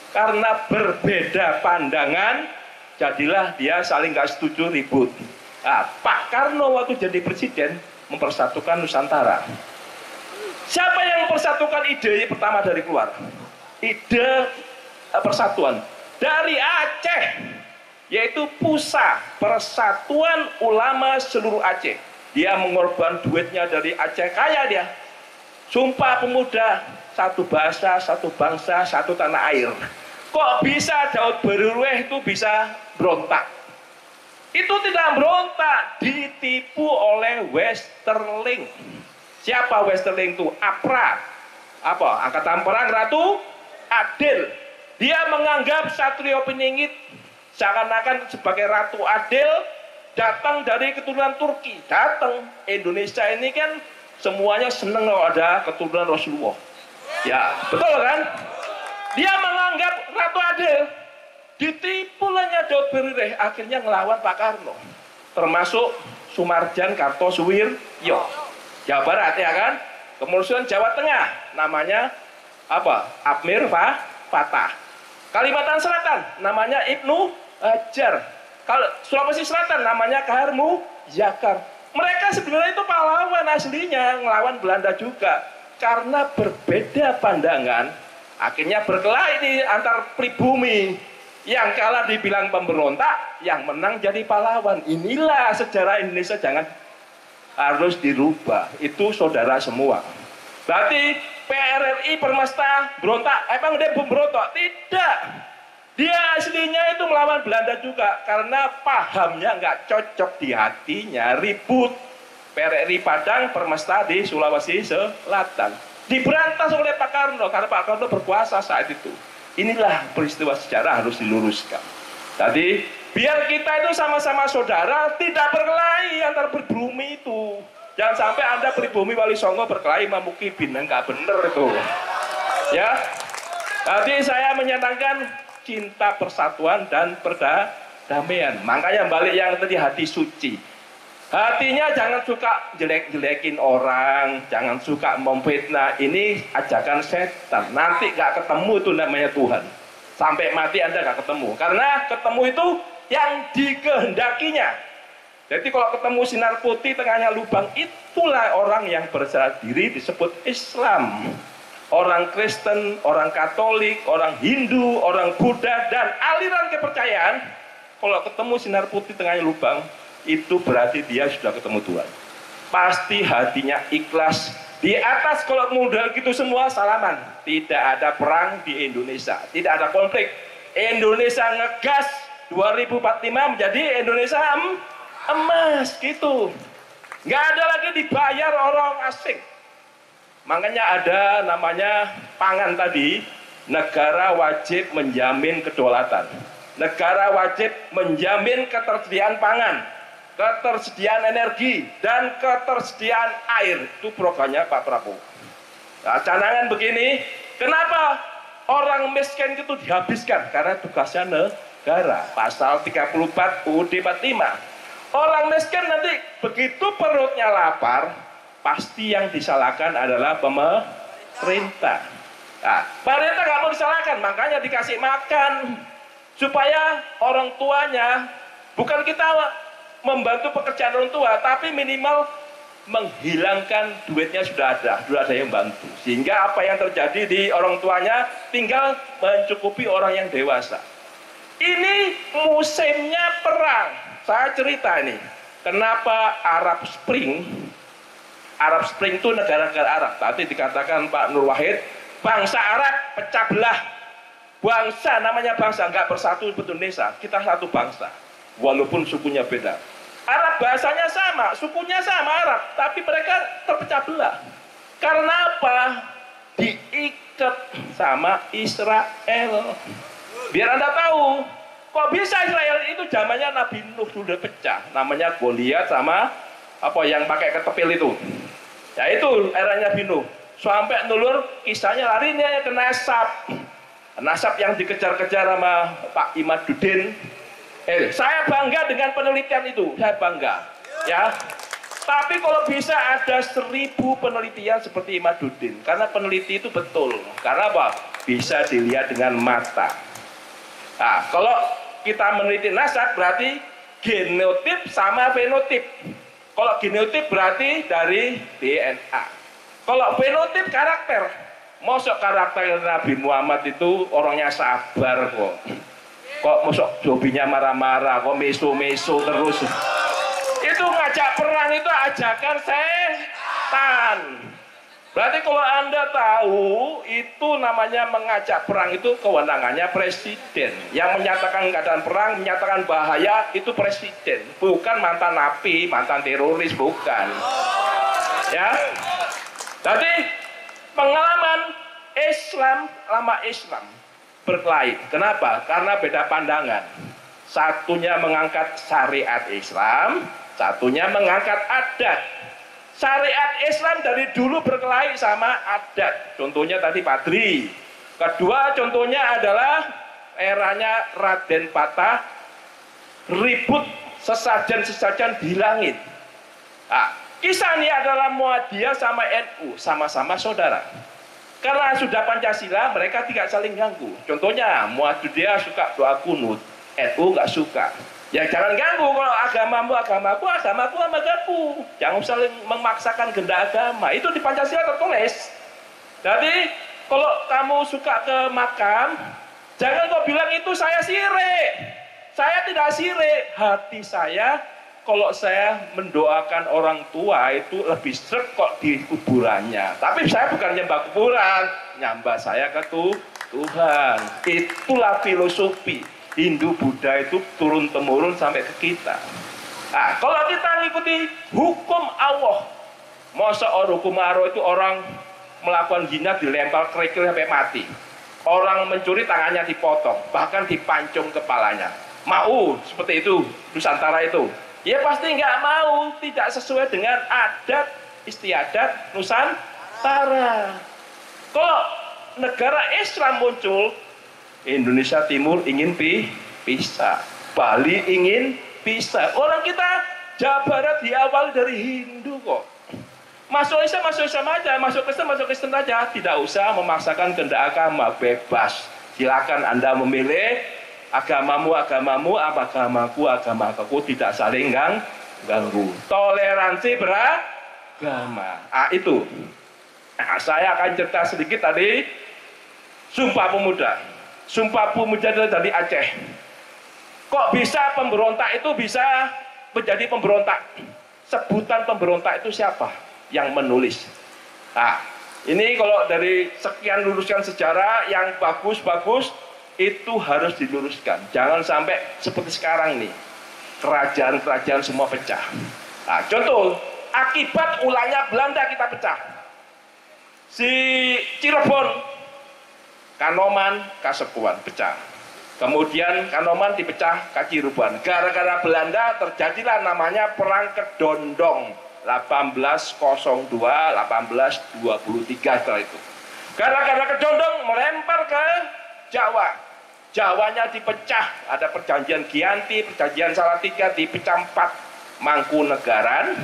Karena berbeda pandangan, jadilah dia saling nggak setuju ribut. Nah, Pak Karno waktu jadi presiden mempersatukan Nusantara. Siapa yang mempersatukan ide pertama dari keluar? Ide persatuan dari Aceh, yaitu PUSA, Persatuan Ulama Seluruh Aceh. Dia mengorban duitnya dari Aceh, kaya dia. Sumpah Pemuda, satu bahasa, satu bangsa, satu tanah air. Kok bisa Daud Berurweh itu bisa berontak? Itu tidak berontak, ditipu oleh Westerling. Siapa Westerling itu? APRA. Apa? Angkatan Perang Ratu Adil. Dia menganggap Satrio Piningit seakan-akan sebagai Ratu Adil datang dari keturunan Turki. Datang Indonesia ini kan semuanya senang kalau ada keturunan Rasulullah. Ya, betul kan? Dia menganggap Ratu Adil. Ditipulahnya Daud Berurweh akhirnya ngelawan Pak Karno. Termasuk Sumarjan Kartosuwiryo. Jawa Barat ya kan, kemudian Jawa Tengah namanya apa? Abmir Fatah. Kalimantan Selatan namanya Ibnu Hajar. Kalau Sulawesi Selatan namanya Kahar Muzaffar. Mereka sebenarnya itu pahlawan aslinya, ngelawan Belanda juga. Karena berbeda pandangan, akhirnya berkelahi ini antar pribumi. Yang kalah dibilang pemberontak, yang menang jadi pahlawan. Inilah sejarah Indonesia, jangan harus dirubah. Itu saudara semua. Berarti PRRI Permesta berontak, emang dia pemberontak? Tidak. Dia aslinya itu melawan Belanda juga karena pahamnya nggak cocok di hatinya, ribut. PRRI Padang Permesta di Sulawesi Selatan diberantas oleh Pak Karno karena Pak Karno berkuasa saat itu. Inilah peristiwa sejarah harus diluruskan. Tadi biar kita itu sama-sama saudara, tidak berkelahi antar pribumi itu. Jangan sampai Anda pribumi Wali Songo berkelahi Mamuki Bin, enggak bener itu. Ya. Tadi saya menyatakan cinta persatuan dan perdamaian. Makanya balik yang tadi hati suci. Hatinya jangan suka jelek-jelekin orang, jangan suka memfitnah. Ini ajakan setan. Nanti enggak ketemu itu namanya Tuhan. Sampai mati Anda nggak ketemu. Karena ketemu itu yang dikehendakinya. Jadi kalau ketemu sinar putih tengahnya lubang, itulah orang yang berserah diri disebut Islam. orang Kristen, orang Katolik, orang Hindu, orang Buddha, dan aliran kepercayaan, kalau ketemu sinar putih tengahnya lubang, itu berarti dia sudah ketemu Tuhan. Pasti hatinya ikhlas. Di atas kalau modal gitu semua salaman. Tidak ada perang di Indonesia, tidak ada konflik. Indonesia ngegas 2045 menjadi Indonesia emas gitu. Nggak ada lagi dibayar orang asing. Makanya ada namanya pangan tadi, negara wajib menjamin kedaulatan. Negara wajib menjamin ketersediaan pangan, ketersediaan energi, dan ketersediaan air. Itu programnya Pak Prabowo. Nah, canangan begini, kenapa orang miskin itu dihabiskan? Karena tugasnya negara. Pasal 34 UUD 45. Orang miskin nanti begitu perutnya lapar, pasti yang disalahkan adalah pemerintah. Nah, pemerintah nggak mau disalahkan, makanya dikasih makan. Supaya orang tuanya, bukan kita membantu pekerjaan orang tua, tapi minimal menghilangkan duitnya sudah ada yang bantu. Sehingga apa yang terjadi di orang tuanya tinggal mencukupi orang yang dewasa. Ini musimnya perang. Saya cerita ini, kenapa Arab Spring itu negara-negara Arab. Tadi dikatakan Pak Nur Wahid, bangsa Arab pecah belah. Bangsa, namanya bangsa, nggak bersatu seperti Indonesia. Kita satu bangsa, walaupun sukunya beda. Arab bahasanya sama, sukunya sama Arab, tapi mereka terpecah belah. Karena apa? Diikat sama Israel. Biar Anda tahu, kok bisa Israel itu zamannya Nabi Nuh sudah pecah. Namanya Goliat sama apa yang pakai ketepil itu. Ya itu eranya Nabi Nuh. Sampai nulur kisahnya larinya ke Nasab. Nasab yang dikejar-kejar sama Pak Imaduddin. Saya bangga dengan penelitian itu, saya bangga. Ya, tapi kalau bisa ada 1000 penelitian seperti Imaduddin, karena peneliti itu betul. Karena apa? Bisa dilihat dengan mata. Nah, kalau kita meneliti nasab berarti genotip sama fenotip. Kalau genotip berarti dari DNA. Kalau fenotip karakter. Mosok karakter Nabi Muhammad itu orangnya sabar kok. Kok mosok hobinya marah-marah, kok meso-meso terus. Itu ngajak perang itu ajakan setan. Berarti kalau Anda tahu, itu namanya mengajak perang itu kewenangannya presiden. Yang menyatakan keadaan perang, menyatakan bahaya, itu presiden. Bukan mantan napi, mantan teroris, bukan. Ya. Jadi, pengalaman Islam, lama Islam berkelahi. Kenapa? Karena beda pandangan. Satunya mengangkat syariat Islam, satunya mengangkat adat. Syariat Islam dari dulu berkelahi sama adat. Contohnya tadi Padri. Kedua contohnya adalah eranya Raden Patah, ribut sesajen-sesajen di langit. Nah, kisah ini adalah Muhammadiyah sama NU, sama-sama saudara. Karena sudah Pancasila, mereka tidak saling ganggu. Contohnya, Muhammadiyah suka doa kunut, NU nggak suka. Ya jangan ganggu, kalau agamamu agamaku, agamaku agamaku. Jangan saling memaksakan kehendak agama. Itu di Pancasila tertulis. Jadi, kalau kamu suka ke makam, jangan kau bilang itu saya sirik. Saya tidak sirik. Hati saya, kalau saya mendoakan orang tua itu lebih seret kok di kuburannya. Tapi saya bukan nyembah kuburan, nyembah saya ke Tuhan. Itulah filosofi Hindu Buddha itu turun-temurun sampai ke kita. Nah, kalau kita ngikuti hukum Allah, masa hukum Allah itu orang melakukan zina dilempar kerikil sampai mati. Orang mencuri tangannya dipotong, bahkan dipancung kepalanya. Mau seperti itu Nusantara itu? Ya pasti nggak mau, tidak sesuai dengan adat istiadat Nusantara. Kalau negara Islam muncul, Indonesia Timur ingin pisah, Bali ingin pisah. Orang kita Jawa Barat diawali dari Hindu kok. Masuk Islam aja, masuk Kristen aja. Tidak usah memaksakan kehendak agama, bebas. Silakan Anda memilih. Agamamu, agamaku, tidak saling ganggu. Toleransi beragama. Ah, itu. Nah, saya akan cerita sedikit tadi Sumpah Pemuda. Sumpah Pemuda itu dari Aceh. Kok bisa pemberontak itu bisa menjadi pemberontak? Sebutan pemberontak itu siapa yang menulis? Nah, ini kalau dari sekian luruskan sejarah yang bagus-bagus itu harus diluruskan. Jangan sampai seperti sekarang nih, kerajaan-kerajaan semua pecah. Nah, contoh, akibat ulahnya Belanda kita pecah. Si Cirebon, Kanoman, Kasepuan pecah. Kemudian Kanoman dipecah Kaciruban. Gara-gara Belanda terjadilah namanya Perang Kedondong 1802, 1823 setelah itu. Gara-gara Kedondong melempar ke Jawa. Jawanya dipecah, ada perjanjian Giyanti, perjanjian Salatiga, dipecah 4 Mangkunegaran,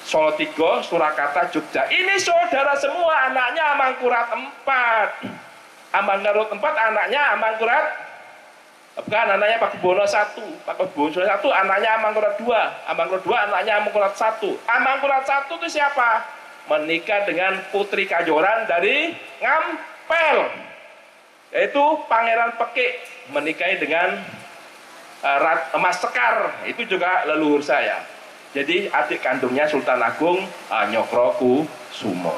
Solotigo, Surakarta, Jogja. Ini saudara semua, anaknya Amangkurat 4. Amangkurat 4 anaknya Amangkurat, bukan, anaknya Pakubono 1. Pakubono 1 anaknya Amangkurat 2. Amangkurat 2 anaknya Amangkurat 1. Amangkurat 1 itu siapa? Menikah dengan Putri Kajoran dari Ngampel, yaitu Pangeran Pekik, menikahi dengan Mas Sekar, itu juga leluhur saya. Jadi adik kandungnya Sultan Agung Nyokrokusumo.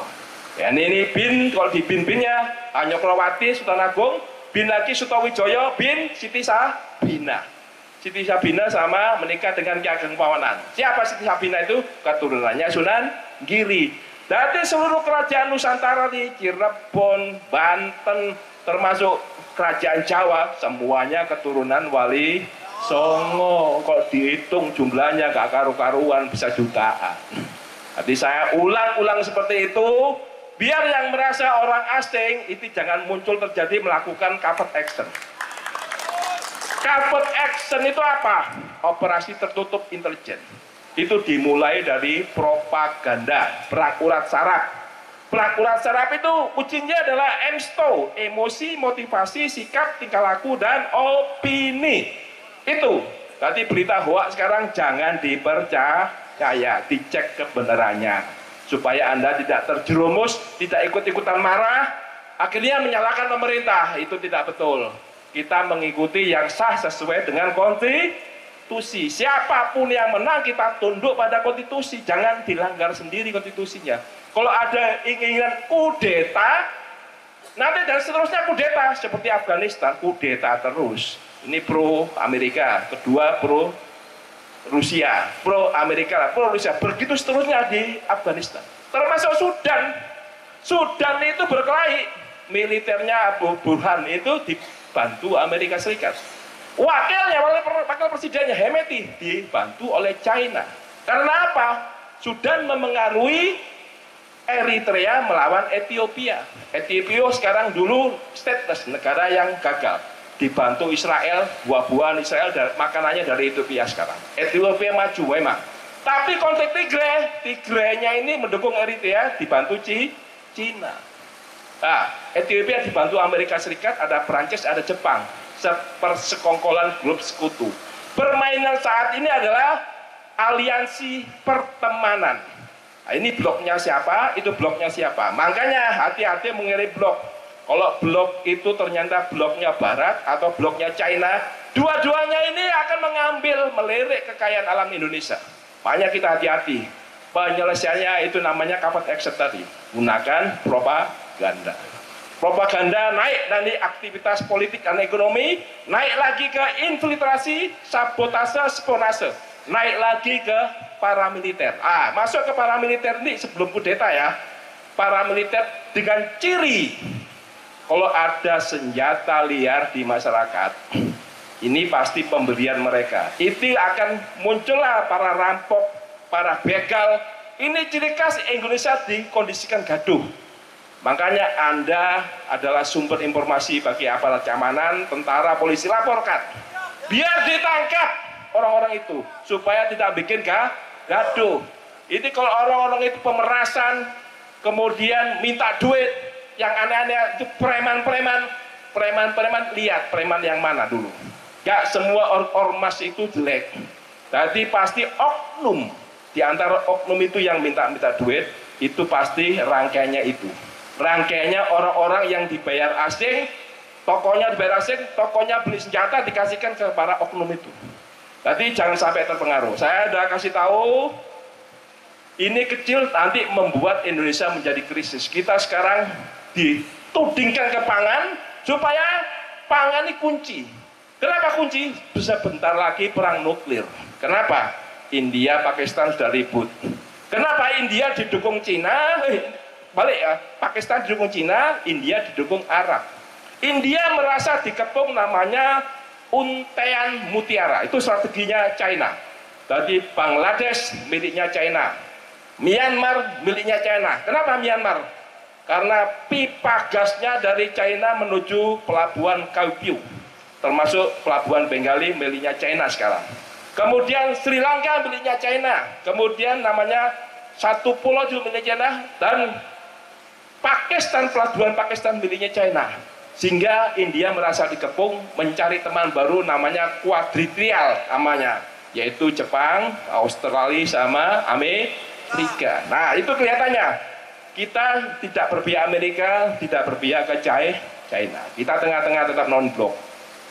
Ya, ini bin, kalau di bin-binnya Nyokrowati, Sultan Agung, bin lagi Sutowijoyo, bin Siti Sabina. Siti Sabina sama menikah dengan Ki Ageng Pawanan. Siapa Siti Sabina itu? Keturunannya Sunan Giri. Dari seluruh kerajaan Nusantara di Cirebon, Banten, termasuk kerajaan Jawa, semuanya keturunan Wali Songo. Kok dihitung jumlahnya gak karu-karuan, bisa jutaan. Jadi saya ulang-ulang seperti itu, biar yang merasa orang asing itu jangan muncul terjadi melakukan covert action. Covert action itu apa? Operasi tertutup intelijen. Itu dimulai dari propaganda, perang urat saraf. Perang urat saraf itu kuncinya adalah EMSTO, emosi, motivasi, sikap, tingkah laku, dan opini. Itu. Tadi berita hoax sekarang jangan dipercaya, dicek kebenarannya. Supaya Anda tidak terjerumus, tidak ikut-ikutan marah, akhirnya menyalahkan pemerintah. Itu tidak betul. Kita mengikuti yang sah sesuai dengan konstitusi. Siapapun yang menang, kita tunduk pada konstitusi. Jangan dilanggar sendiri konstitusinya. Kalau ada inginan kudeta, nanti dan seterusnya kudeta. Seperti Afghanistan, kudeta terus. Ini pro Amerika, kedua pro Rusia, pro Amerika, pro Rusia, begitu seterusnya di Afghanistan. Termasuk Sudan. Sudan itu berkelahi, militernya Abu Burhan itu dibantu Amerika Serikat. Wakilnya, wakil presidennya Hemeti dibantu oleh China. Karena apa? Sudan memengaruhi Eritrea melawan Ethiopia. Ethiopia sekarang dulu stateless, negara yang gagal. Dibantu Israel, buah-buahan Israel, dan makanannya dari Ethiopia sekarang. Ethiopia maju memang. Tapi konflik Tigray-nya ini mendukung Eritrea, dibantu Cina. Nah, Ethiopia dibantu Amerika Serikat, ada Perancis, ada Jepang. Persekongkolan grup sekutu. Permainan saat ini adalah aliansi pertemanan. Nah, ini bloknya siapa, itu bloknya siapa. Makanya hati-hati mengirim blok. Kalau blok itu ternyata bloknya Barat atau bloknya China, dua-duanya ini akan mengambil, melirik kekayaan alam Indonesia. Makanya kita hati-hati. Penyelesaiannya itu namanya covert action tadi. Gunakan propaganda. Propaganda naik dari aktivitas politik dan ekonomi, naik lagi ke infiltrasi, sabotase, spionase, naik lagi ke paramiliter. Masuk ke paramiliter ini sebelum kudeta ya. Paramiliter dengan ciri kalau ada senjata liar di masyarakat, ini pasti pemberian mereka. Itu akan muncullah para rampok, para begal. Ini ciri khas Indonesia dikondisikan gaduh. Makanya Anda adalah sumber informasi bagi aparat keamanan, tentara, polisi, laporkan. Biar ditangkap orang-orang itu, supaya tidak bikin gaduh. Ini kalau orang-orang itu pemerasan, kemudian minta duit, yang aneh-aneh itu preman-preman, lihat preman yang mana dulu. Gak semua ormas itu jelek. Jadi pasti oknum, di antara oknum itu yang minta duit, itu pasti rangkaiannya itu. Rangkaiannya orang-orang yang dibayar asing, tokonya dibayar asing, tokonya beli senjata dikasihkan ke para oknum itu. Jadi jangan sampai terpengaruh. Saya udah kasih tahu, ini kecil nanti membuat Indonesia menjadi krisis. Kita sekarang ditudingkan ke pangan, supaya pangan ini kunci. Kenapa kunci? Bisa bentar lagi perang nuklir. Kenapa? India, Pakistan sudah ribut. Kenapa India didukung Cina? Balik ya, Pakistan didukung Cina, India didukung Arab. India merasa dikepung namanya untaian mutiara, itu strateginya China. Jadi Bangladesh miliknya China, Myanmar miliknya China. Kenapa Myanmar? Karena pipa gasnya dari China menuju pelabuhan Kaiping, termasuk pelabuhan Bengali miliknya China sekarang. Kemudian Sri Lanka miliknya China, kemudian namanya satu pulau juga miliknya China, dan Pakistan, pelabuhan Pakistan miliknya China. Sehingga India merasa dikepung, mencari teman baru namanya kuadrilateral namanya, yaitu Jepang, Australia sama Amerika. Nah, itu kelihatannya kita tidak berpihak Amerika, tidak berpihak ke China. Kita tengah-tengah tetap non-blok.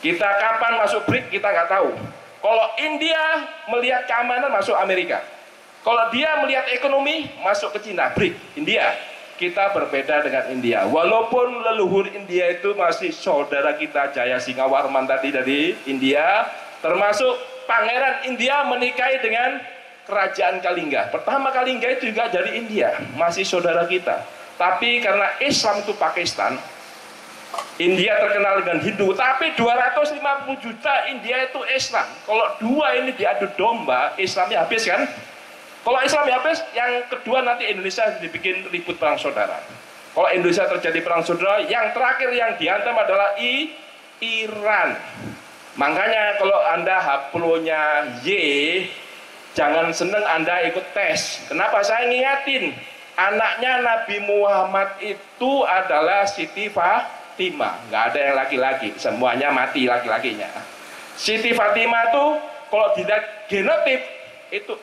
Kita kapan masuk BRIC kita nggak tahu. Kalau India melihat keamanan masuk Amerika. Kalau dia melihat ekonomi masuk ke Cina, BRIC, India. Kita berbeda dengan India. Walaupun leluhur India itu masih saudara kita Jaya Singawarman tadi dari India, termasuk Pangeran India menikahi dengan Kerajaan Kalingga. Pertama Kalingga itu juga dari India, masih saudara kita. Tapi karena Islam itu Pakistan, India terkenal dengan Hindu, tapi 250 juta India itu Islam. Kalau dua ini diadu domba, Islamnya habis kan? Kalau Islam habis, yang kedua nanti Indonesia dibikin ribut perang saudara. Kalau Indonesia terjadi perang saudara, yang terakhir yang dihantam adalah Iran. Makanya kalau Anda haplonya Y, jangan seneng Anda ikut tes. Kenapa saya ngingatin? Anaknya Nabi Muhammad itu adalah Siti Fatimah. Nggak ada yang laki-laki, semuanya mati laki-lakinya. Siti Fatimah itu kalau dilihat genotip itu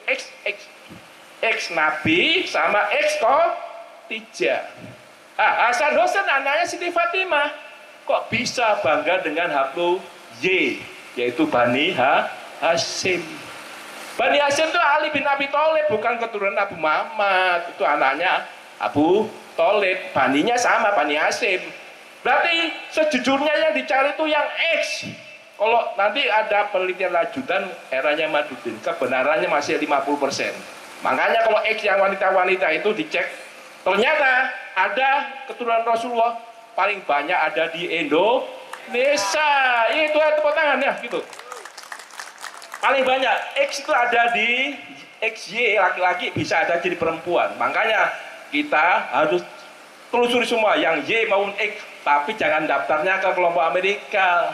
X Nabi sama X Khadijah. Hasan Hussein anaknya Siti Fatimah. Kok bisa bangga dengan haplo Y, yaitu Bani Hashim. Bani Hashim itu Ali bin Abi Thalib, bukan keturunan Abu Muhammad. Itu anaknya Abu Thalib. Baninya sama, Bani Hashim. Berarti sejujurnya yang dicari itu yang X. Kalau nanti ada penelitian lanjutan eranya Madudin, kebenarannya masih 50%. Makanya kalau X yang wanita-wanita itu dicek, ternyata ada keturunan Rasulullah paling banyak ada di Indonesia. Itu tepuk tangan ya, gitu. Paling banyak X itu ada di XY, laki-laki bisa ada jadi perempuan. Makanya kita harus telusuri semua yang Y maupun X, tapi jangan daftarnya ke kelompok Amerika.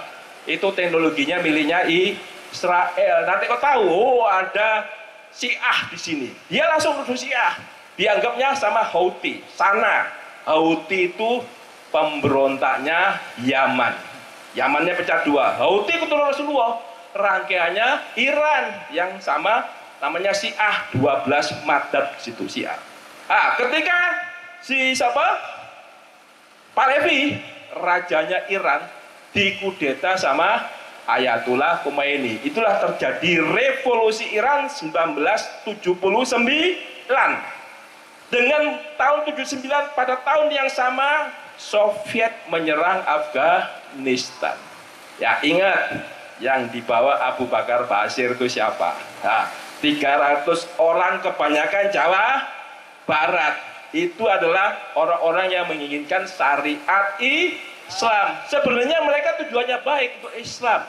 Itu teknologinya miliknya Israel. Nanti kau tahu, oh ada Syiah di sini. Dia langsung nuduh Syiah. Dianggapnya sama Houthi. Sana Houthi itu pemberontaknya Yaman. Yamannya pecah dua. Houthi keturunan Rasulullah. Rangkaiannya Iran yang sama namanya Syiah, 12 madhab situ Syiah. Ketika si siapa? Pahlavi, rajanya Iran, dikudeta sama Ayatullah Khomeini. Itulah terjadi revolusi Iran 1979. Dengan tahun 79, pada tahun yang sama Soviet menyerang Afghanistan. Ya ingat, yang dibawa Abu Bakar Bashir itu siapa? 300 orang kebanyakan Jawa Barat. Itu adalah orang-orang yang menginginkan syariat Islam. Sebenarnya mereka tujuannya baik untuk Islam,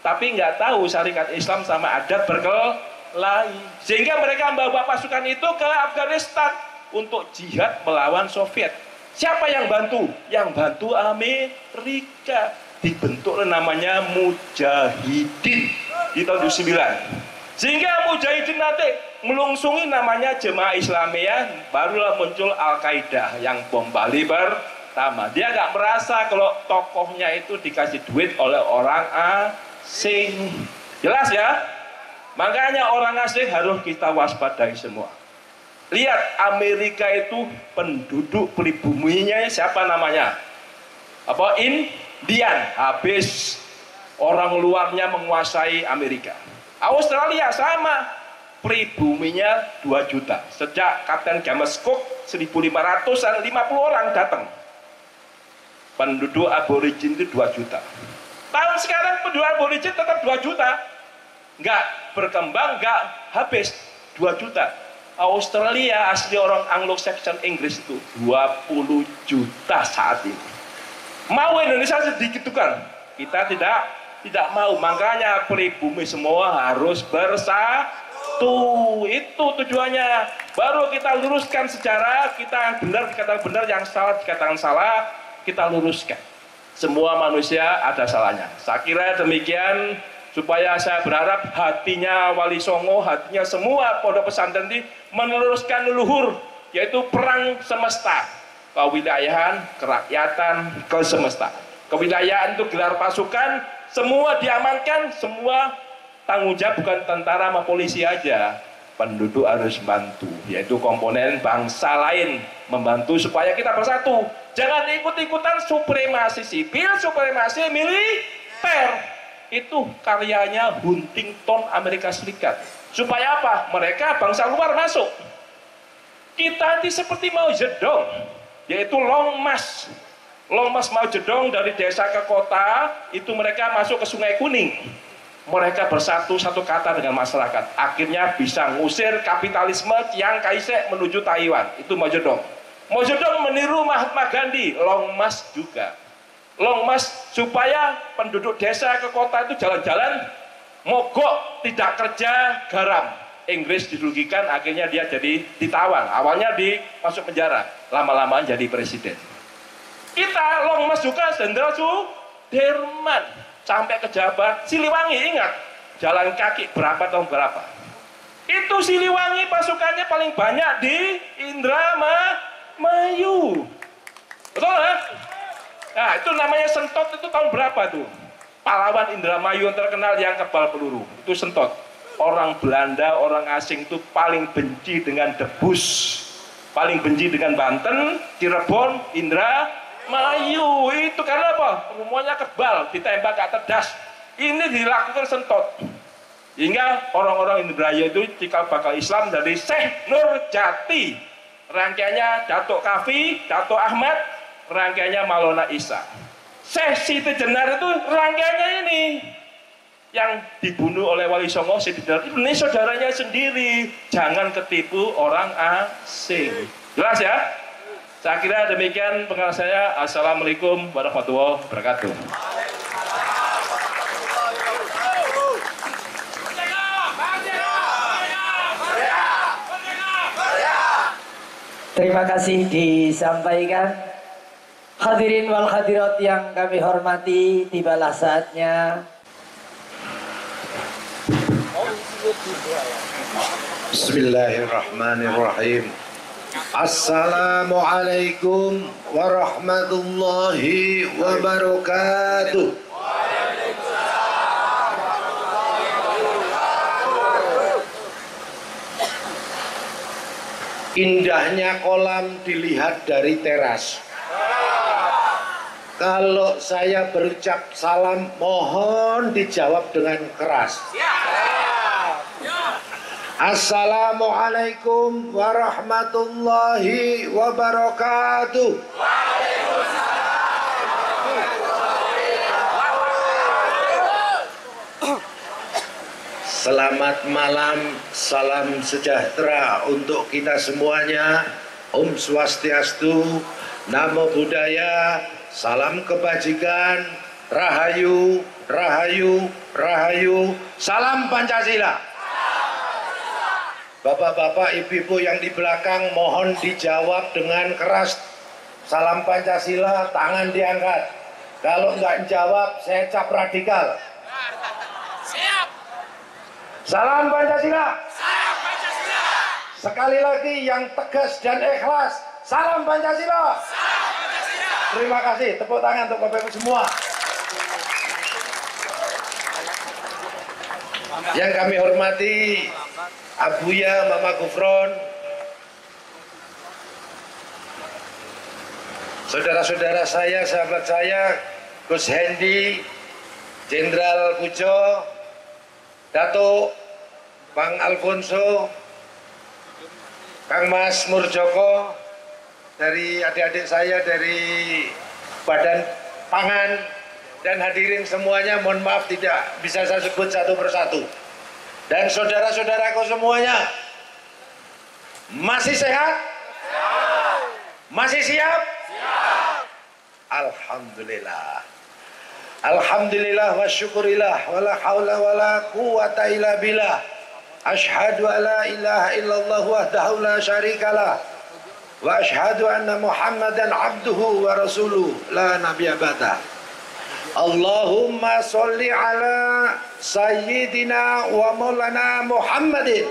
tapi nggak tahu syariat Islam sama adat berkelahi. Sehingga mereka membawa pasukan itu ke Afghanistan untuk jihad melawan Soviet. Siapa yang bantu? Yang bantu Amerika. Dibentuk namanya Mujahidin di tahun 29. Sehingga Mujahidin nanti melungsungi namanya Jemaah Islamiyah, barulah muncul Al-Qaeda yang bom Bali pertama. Dia nggak merasa kalau tokohnya itu dikasih duit oleh orang asing. Jelas ya? Makanya orang asing harus kita waspadai semua. Lihat, Amerika itu penduduk pribuminya siapa namanya? Apa? Indian. Habis orang luarnya menguasai Amerika. Australia sama, pribuminya 2 juta. Sejak Kapten James Cook 1550 orang datang. Penduduk aborigin itu 2 juta. Tahun sekarang penduduk aborigin tetap 2 juta. Nggak berkembang, nggak habis 2 juta. Australia asli orang Anglo-Saxon Inggris itu 20 juta saat ini. Mau Indonesia sedikit tukar, kita tidak mau. Makanya pribumi semua harus bersatu. Itu tujuannya. Baru kita luruskan sejarah, kita yang benar dikatakan benar, yang salah dikatakan salah, kita luruskan. Semua manusia ada salahnya. Saya kira demikian, supaya saya berharap hatinya Wali Songo, hatinya semua pondok pesantren ini meneruskan leluhur, yaitu perang semesta, kewilayahan, kerakyatan, kesemestaan. Kewilayahan itu gelar pasukan, semua diamankan, semua tanggung jawab bukan tentara sama polisi aja. Penduduk harus bantu, yaitu komponen bangsa lain membantu supaya kita bersatu. Jangan ikut-ikutan supremasi sipil, supremasi militer. Itu karyanya Huntington Amerika Serikat. Supaya apa? Mereka bangsa luar masuk. Kita ini seperti Mao Zedong, yaitu Long March. Long March Mao Zedong dari desa ke kota, itu mereka masuk ke Sungai Kuning. Mereka bersatu satu kata dengan masyarakat. Akhirnya bisa ngusir kapitalisme Chiang Kai-shek menuju Taiwan. Itu Mao Zedong. Mao Zedong meniru Mahatma Gandhi. Long March juga. Long March supaya penduduk desa ke kota itu jalan-jalan mogok, tidak kerja, garam. Inggris dirugikan, akhirnya dia jadi ditawan. Awalnya masuk penjara, lama-lama jadi presiden. Kita Long March juga Jenderal Sudirman sampai ke Jawa Siliwangi. Ingat, jalan kaki berapa tahun berapa? Itu Siliwangi pasukannya paling banyak di Indramayu. Betul ya? Nah, itu namanya Sentot, itu tahun berapa tuh? Pahlawan Indramayu yang terkenal yang kebal peluru. Itu Sentot. Orang Belanda, orang asing itu paling benci dengan Debus. Paling benci dengan Banten, Cirebon, Indramayu. Itu karena apa? Semuanya kebal, ditembak gak cerdas. Ini dilakukan Sentot. Hingga orang-orang Indramayu itu cikal bakal Islam dari Syekh Nurjati. Rangkaiannya Datuk Kafi, Datuk Ahmad, rangkaiannya Maulana Isa. Syekh Siti Jenar itu rangkaiannya ini yang dibunuh oleh Wali Songo. Siti Jenar ini saudaranya sendiri. Jangan ketipu orang asing. Jelas ya? Saya kira demikian pengaruh saya. Assalamualaikum warahmatullahi wabarakatuh. Terima kasih disampaikan. Hadirin wal hadirat yang kami hormati, tibalah saatnya. Bismillahirrahmanirrahim. Assalamualaikum warahmatullahi wabarakatuh. Indahnya kolam dilihat dari teras. Kalau saya berucap salam, mohon dijawab dengan keras. Assalamualaikum warahmatullahi wabarakatuh. Selamat malam, salam sejahtera untuk kita semuanya. Om Swastiastu, Namo Buddhaya, salam kebajikan, Rahayu, Rahayu, Rahayu, salam Pancasila. Bapak-bapak, ibu-ibu yang di belakang mohon dijawab dengan keras. Salam Pancasila, tangan diangkat. Kalau nggak jawab, saya cap radikal. Salam Pancasila. Salam Pancasila. Sekali lagi yang tegas dan ikhlas. Salam Pancasila. Salam Pancasila. Terima kasih. Tepuk tangan untuk Bapak Ibu semua. Yang kami hormati Abuya Mama Gufron, saudara-saudara saya, sahabat saya, Gus Hendi, Jenderal Pujo, Datuk Bang Alfonso, Kang Mas Murjoko, dari adik-adik saya dari Badan Pangan, dan hadirin semuanya, mohon maaf tidak bisa saya sebut satu persatu. Dan saudara-saudaraku semuanya, masih sehat? Masih siap? Alhamdulillah. Alhamdulillah wa syukurillah wa la hawla wa la quwata illa billah. Ashhadu an la ilaha illallah wahdahu la syarikalah wa ashhadu anna Muhammadan abduhu wa rasuluh la nabiyya ba'dah. Allahumma sholli ala sayyidina wa maulana Muhammadin.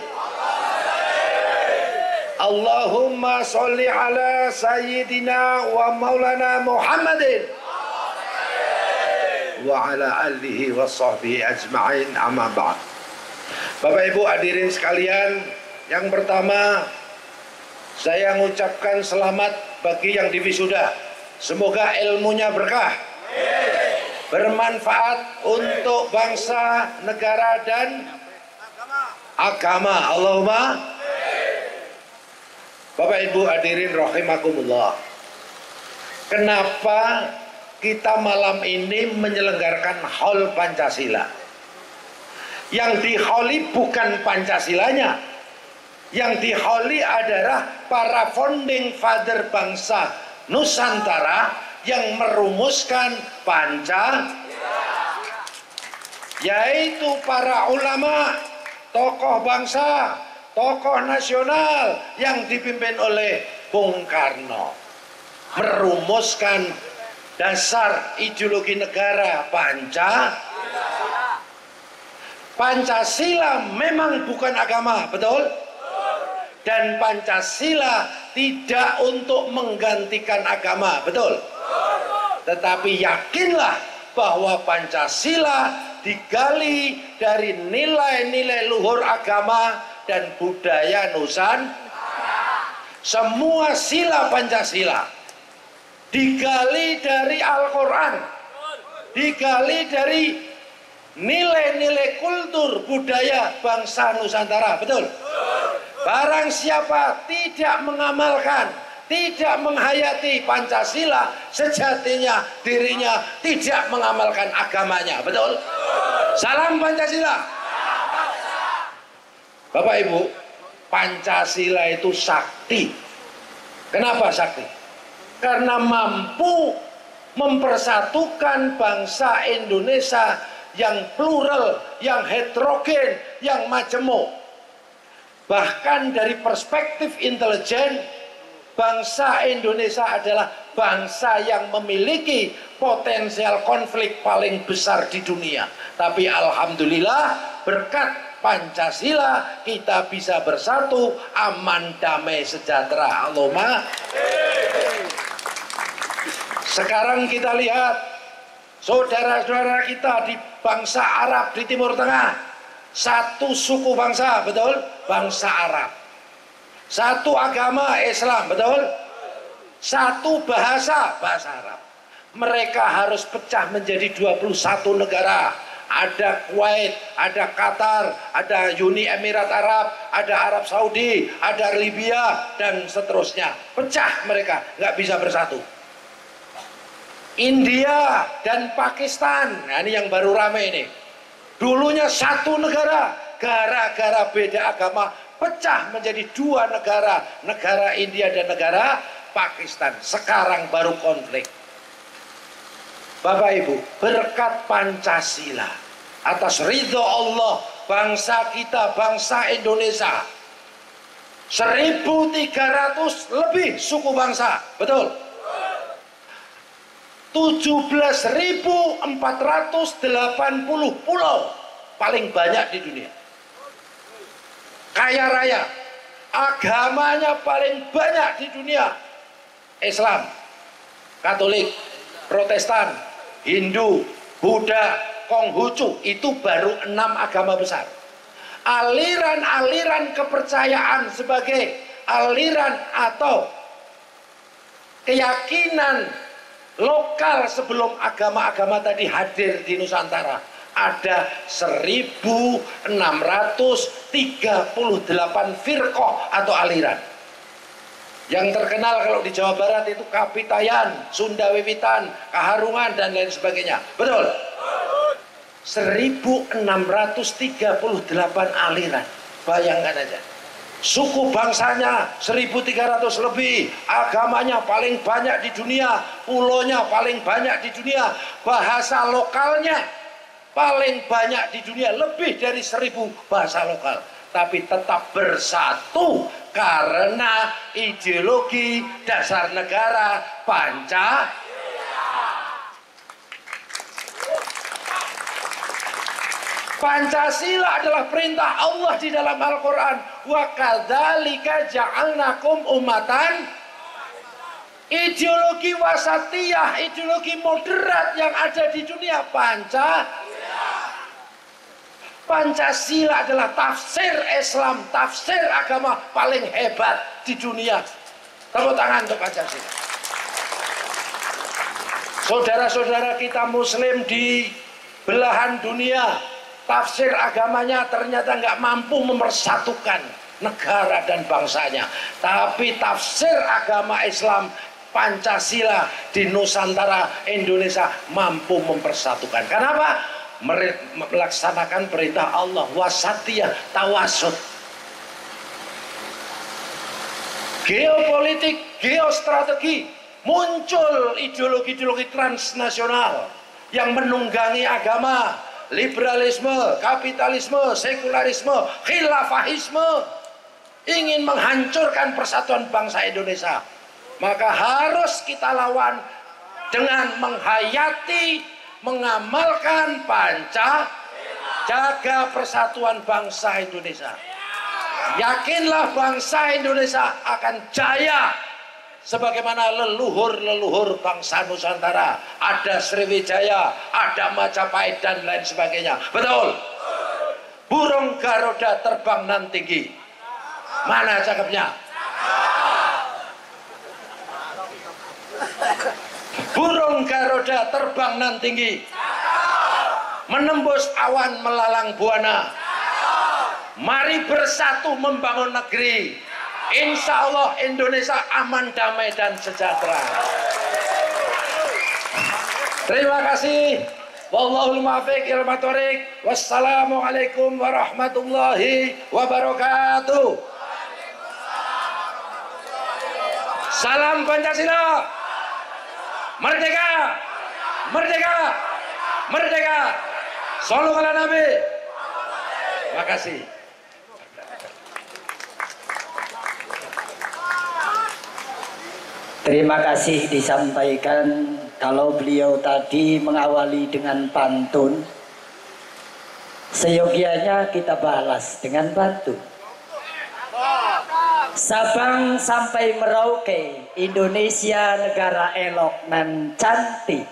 Allahumma sholli ala sayyidina wa maulana Muhammadin wa ala alihi wa sahbihi ajma'in, amma ba'd. Bapak Ibu hadirin sekalian, yang pertama saya mengucapkan selamat bagi yang diwisuda. Semoga ilmunya berkah, bermanfaat untuk bangsa, negara dan agama. Allahumma. Bapak Ibu hadirin rahimakumullah. Kenapa kita malam ini menyelenggarakan Haul Pancasila? Yang diholi bukan Pancasilanya. Yang diholi adalah para founding father bangsa Nusantara yang merumuskan Pancasila, yaitu para ulama, tokoh bangsa, tokoh nasional yang dipimpin oleh Bung Karno, merumuskan dasar ideologi negara Pancasila. Pancasila memang bukan agama, betul? Dan Pancasila tidak untuk menggantikan agama, betul? Tetapi yakinlah bahwa Pancasila digali dari nilai-nilai luhur agama dan budaya Nusantara. Semua sila Pancasila digali dari Al-Quran, digali dari nilai-nilai kultur budaya bangsa Nusantara, betul? Barang siapa tidak mengamalkan, tidak menghayati Pancasila, sejatinya dirinya tidak mengamalkan agamanya, betul? Salam Pancasila. Bapak Ibu, Pancasila itu sakti. Kenapa sakti? Karena mampu mempersatukan bangsa Indonesia yang plural, yang heterogen, yang majemuk. Bahkan dari perspektif intelijen, bangsa Indonesia adalah bangsa yang memiliki potensial konflik paling besar di dunia. Tapi alhamdulillah berkat Pancasila kita bisa bersatu, aman, damai, sejahtera. Allahumma. Sekarang kita lihat saudara-saudara kita di bangsa Arab di Timur Tengah. Satu suku bangsa, betul? Bangsa Arab. Satu agama Islam, betul? Satu bahasa, bahasa Arab. Mereka harus pecah menjadi 21 negara. Ada Kuwait, ada Qatar, ada Uni Emirat Arab, ada Arab Saudi, ada Libya, dan seterusnya. Pecah mereka, nggak bisa bersatu. India dan Pakistan, nah ini yang baru rame ini. Dulunya satu negara, gara-gara beda agama pecah menjadi dua negara, negara India dan negara Pakistan. Sekarang baru konflik. Bapak Ibu, berkat Pancasila, atas ridho Allah, bangsa kita, bangsa Indonesia, 1.300 lebih suku bangsa, betul? 17.480 pulau, paling banyak di dunia. Kaya raya, agamanya paling banyak di dunia. Islam, Katolik, Protestan, Hindu, Buddha, Konghucu, itu baru 6 agama besar. Aliran-aliran kepercayaan sebagai aliran atau keyakinan lokal sebelum agama-agama tadi hadir di Nusantara. Ada 1638 firqah atau aliran. Yang terkenal kalau di Jawa Barat itu Kapitayan, Sunda Wiwitan, Kaharungan, dan lain sebagainya. Betul? 1638 aliran. Bayangkan aja. Suku bangsanya 1300 lebih, agamanya paling banyak di dunia, pulaunya paling banyak di dunia, bahasa lokalnya paling banyak di dunia, lebih dari 1000 bahasa lokal. Tapi tetap bersatu karena ideologi dasar negara Pancasila. Pancasila adalah perintah Allah di dalam Al-Quran. Wa kadzalika ja'alnakum ummatan. Ideologi wasatiyah, ideologi moderat yang ada di dunia Pancasila adalah tafsir Islam, tafsir agama paling hebat di dunia. Tepuk tangan untuk Pancasila. Saudara-saudara kita Muslim di belahan dunia, tafsir agamanya ternyata nggak mampu mempersatukan negara dan bangsanya. Tapi tafsir agama Islam Pancasila di Nusantara Indonesia mampu mempersatukan. Kenapa? Melaksanakan perintah Allah, wasatiyah, tawasud. Geopolitik, geostrategi, muncul ideologi-ideologi transnasional yang menunggangi agama, liberalisme, kapitalisme, sekularisme, khilafahisme, ingin menghancurkan persatuan bangsa Indonesia. Maka harus kita lawan dengan menghayati, mengamalkan Pancasila, jaga persatuan bangsa Indonesia. Yakinlah bangsa Indonesia akan jaya sebagaimana leluhur-leluhur bangsa Nusantara. Ada Sriwijaya, ada Majapahit, dan lain sebagainya. Betul? Burung Garuda terbang nan tinggi. Mana cakepnya? Burung Garuda terbang nan tinggi, menembus awan melalang buana. Mari bersatu membangun negeri. Insya Allah Indonesia aman, damai, dan sejahtera. Terima kasih. Wallahul muwaffiq ila thoriq. Wassalamualaikum warahmatullahi wabarakatuh. Salam Pancasila. Merdeka! Merdeka! Merdeka! Sallu ala Nabi. Terima kasih. Terima kasih disampaikan. Kalau beliau tadi mengawali dengan pantun, seyogianya kita balas dengan pantun. Sabang sampai Merauke, Indonesia negara elok nan cantik.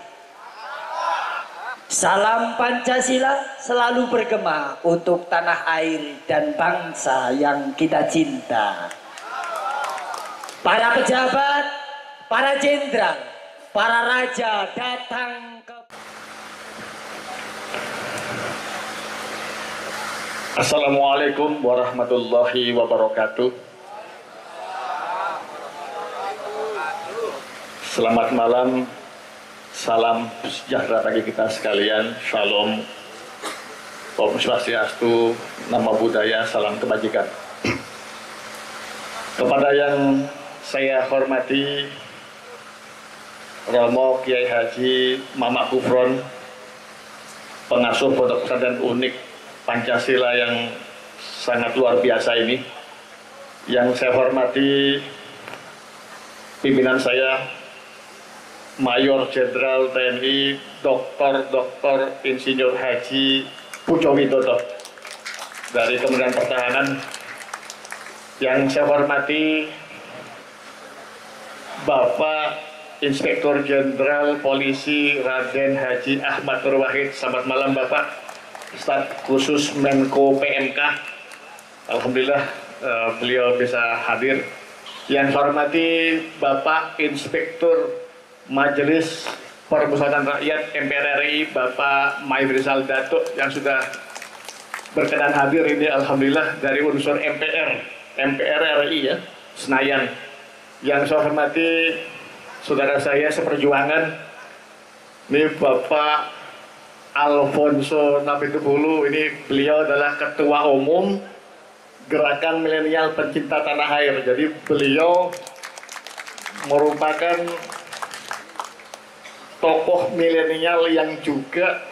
Salam Pancasila selalu bergema untuk tanah air dan bangsa yang kita cinta. Para pejabat, para jenderal, para raja datang ke... Assalamualaikum warahmatullahi wabarakatuh. Selamat malam, salam sejahtera bagi kita sekalian, shalom, Om Swastiastu, nama budaya, salam kebajikan. Kepada yang saya hormati, Romo Kiai Haji Mamak Kufron, pengasuh Pondok Pesantren Unik Pancasila yang sangat luar biasa ini, yang saya hormati pimpinan saya, Mayor Jenderal TNI Dr. Insinyur Haji Pujo Widodo dari Kementerian Pertahanan, yang saya hormati Bapak Inspektur Jenderal Polisi Raden Haji Ahmad Nur Wahid. Selamat malam Bapak. Staf khusus Menko PMK. Alhamdulillah beliau bisa hadir. Yang saya hormati Bapak Inspektur Majelis Permusyawaratan Rakyat MPR RI, Bapak Maifrizal Datuk yang sudah berkenan hadir ini, alhamdulillah dari unsur MPR RI ya, Senayan. Yang saya hormati saudara saya seperjuangan, ini Bapak Alfonso Napitupulu, ini beliau adalah Ketua Umum Gerakan Milenial Pencinta Tanah Air. Jadi beliau merupakan tokoh milenial yang juga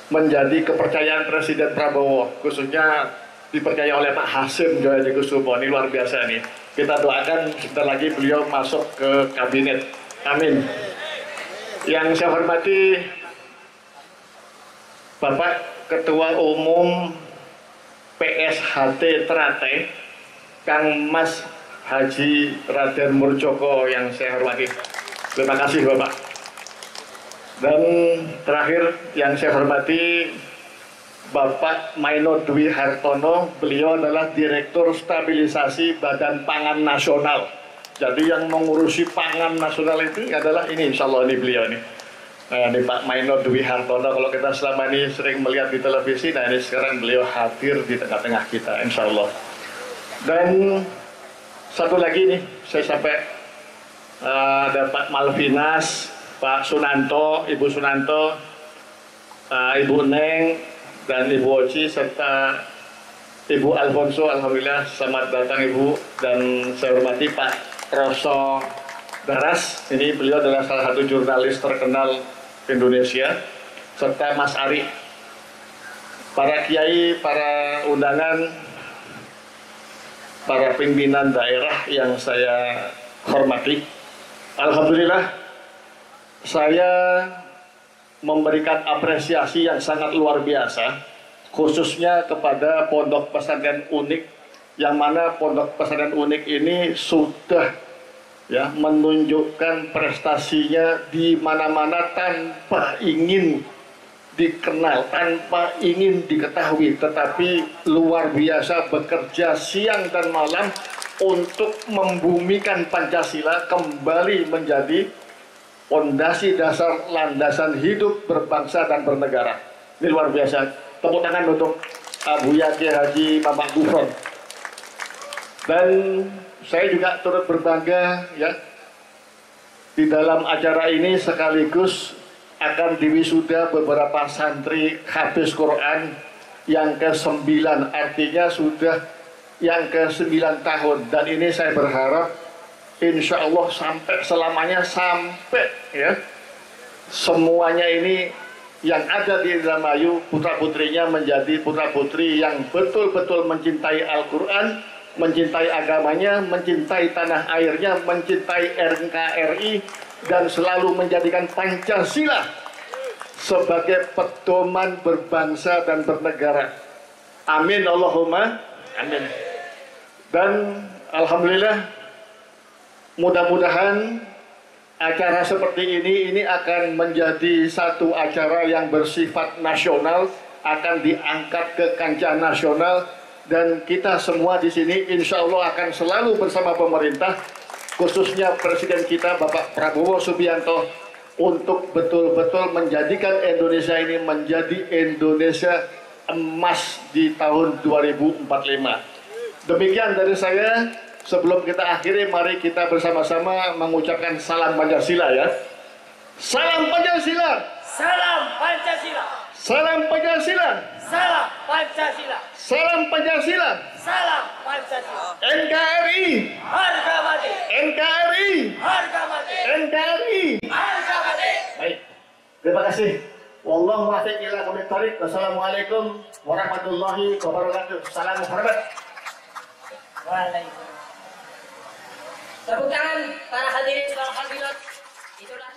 menjadi kepercayaan Presiden Prabowo, khususnya dipercaya oleh Pak Hasim Joyokusumo. Ini luar biasa nih. Kita doakan sebentar lagi beliau masuk ke kabinet. Amin. Yang saya hormati Bapak Ketua Umum PSHT Trate, Kang Mas Haji Raden Murjoko yang saya hormati. Terima kasih Bapak. Dan terakhir yang saya hormati Bapak Maino Dwi Hartono, beliau adalah Direktur Stabilisasi Badan Pangan Nasional. Jadi yang mengurusi pangan nasional itu adalah ini, insya Allah ini beliau ini. Nah, ini Pak Maino Dwi Hartono, kalau kita selama ini sering melihat di televisi, nah ini sekarang beliau hadir di tengah-tengah kita, insya Allah. Dan satu lagi nih, saya sampai ada Pak Malvinas, Pak Sunanto, Ibu Sunanto, Ibu Neng, dan Ibu Oci, serta Ibu Alfonso, alhamdulillah selamat datang Ibu. Dan saya hormati Pak Roso Daras, ini beliau adalah salah satu jurnalis terkenal Indonesia, serta Mas Ari, para kiai, para undangan, para pimpinan daerah yang saya hormati. Alhamdulillah saya memberikan apresiasi yang sangat luar biasa, khususnya kepada Pondok Pesantren Unik, yang mana Pondok Pesantren Unik ini sudah ya menunjukkan prestasinya di mana-mana tanpa ingin dikenal, tanpa ingin diketahui, tetapi luar biasa bekerja siang dan malam untuk membumikan Pancasila kembali menjadi fondasi dasar landasan hidup berbangsa dan bernegara. Ini luar biasa. Tepuk tangan untuk Buya Kiai Haji Mamak Gufron. Dan saya juga turut berbangga ya, di dalam acara ini sekaligus akan diwisuda beberapa santri hafiz Quran yang ke-9, artinya sudah yang ke-9 tahun. Dan ini saya berharap insya Allah sampai selamanya, sampai ya semuanya ini yang ada di Indramayu, putra-putrinya menjadi putra-putri yang betul-betul mencintai Al-Quran, mencintai agamanya, mencintai tanah airnya, mencintai NKRI, dan selalu menjadikan Pancasila sebagai pedoman berbangsa dan bernegara. Amin Allahumma amin. Dan alhamdulillah, mudah-mudahan acara seperti ini akan menjadi satu acara yang bersifat nasional, akan diangkat ke kancah nasional. Dan kita semua di sini insya Allah akan selalu bersama pemerintah, khususnya Presiden kita Bapak Prabowo Subianto, untuk betul-betul menjadikan Indonesia ini menjadi Indonesia emas di tahun 2045. Demikian dari saya. Sebelum kita akhiri, mari kita bersama-sama mengucapkan salam Pancasila ya. Salam Pancasila. Salam Pancasila. Salam Pancasila. Salam Pancasila. Salam Pancasila. Salam Pancasila. NKRI. Harga mati. NKRI. Harga mati. NKRI. Harga mati. Baik. Terima kasih. Wallahu muwaffiq ila aqwamit thoriq. Wassalamualaikum warahmatullahi wabarakatuh. Salam hormat. Waalaikumsalam. Tepuk tangan para hadirin wal hadirat. Itulah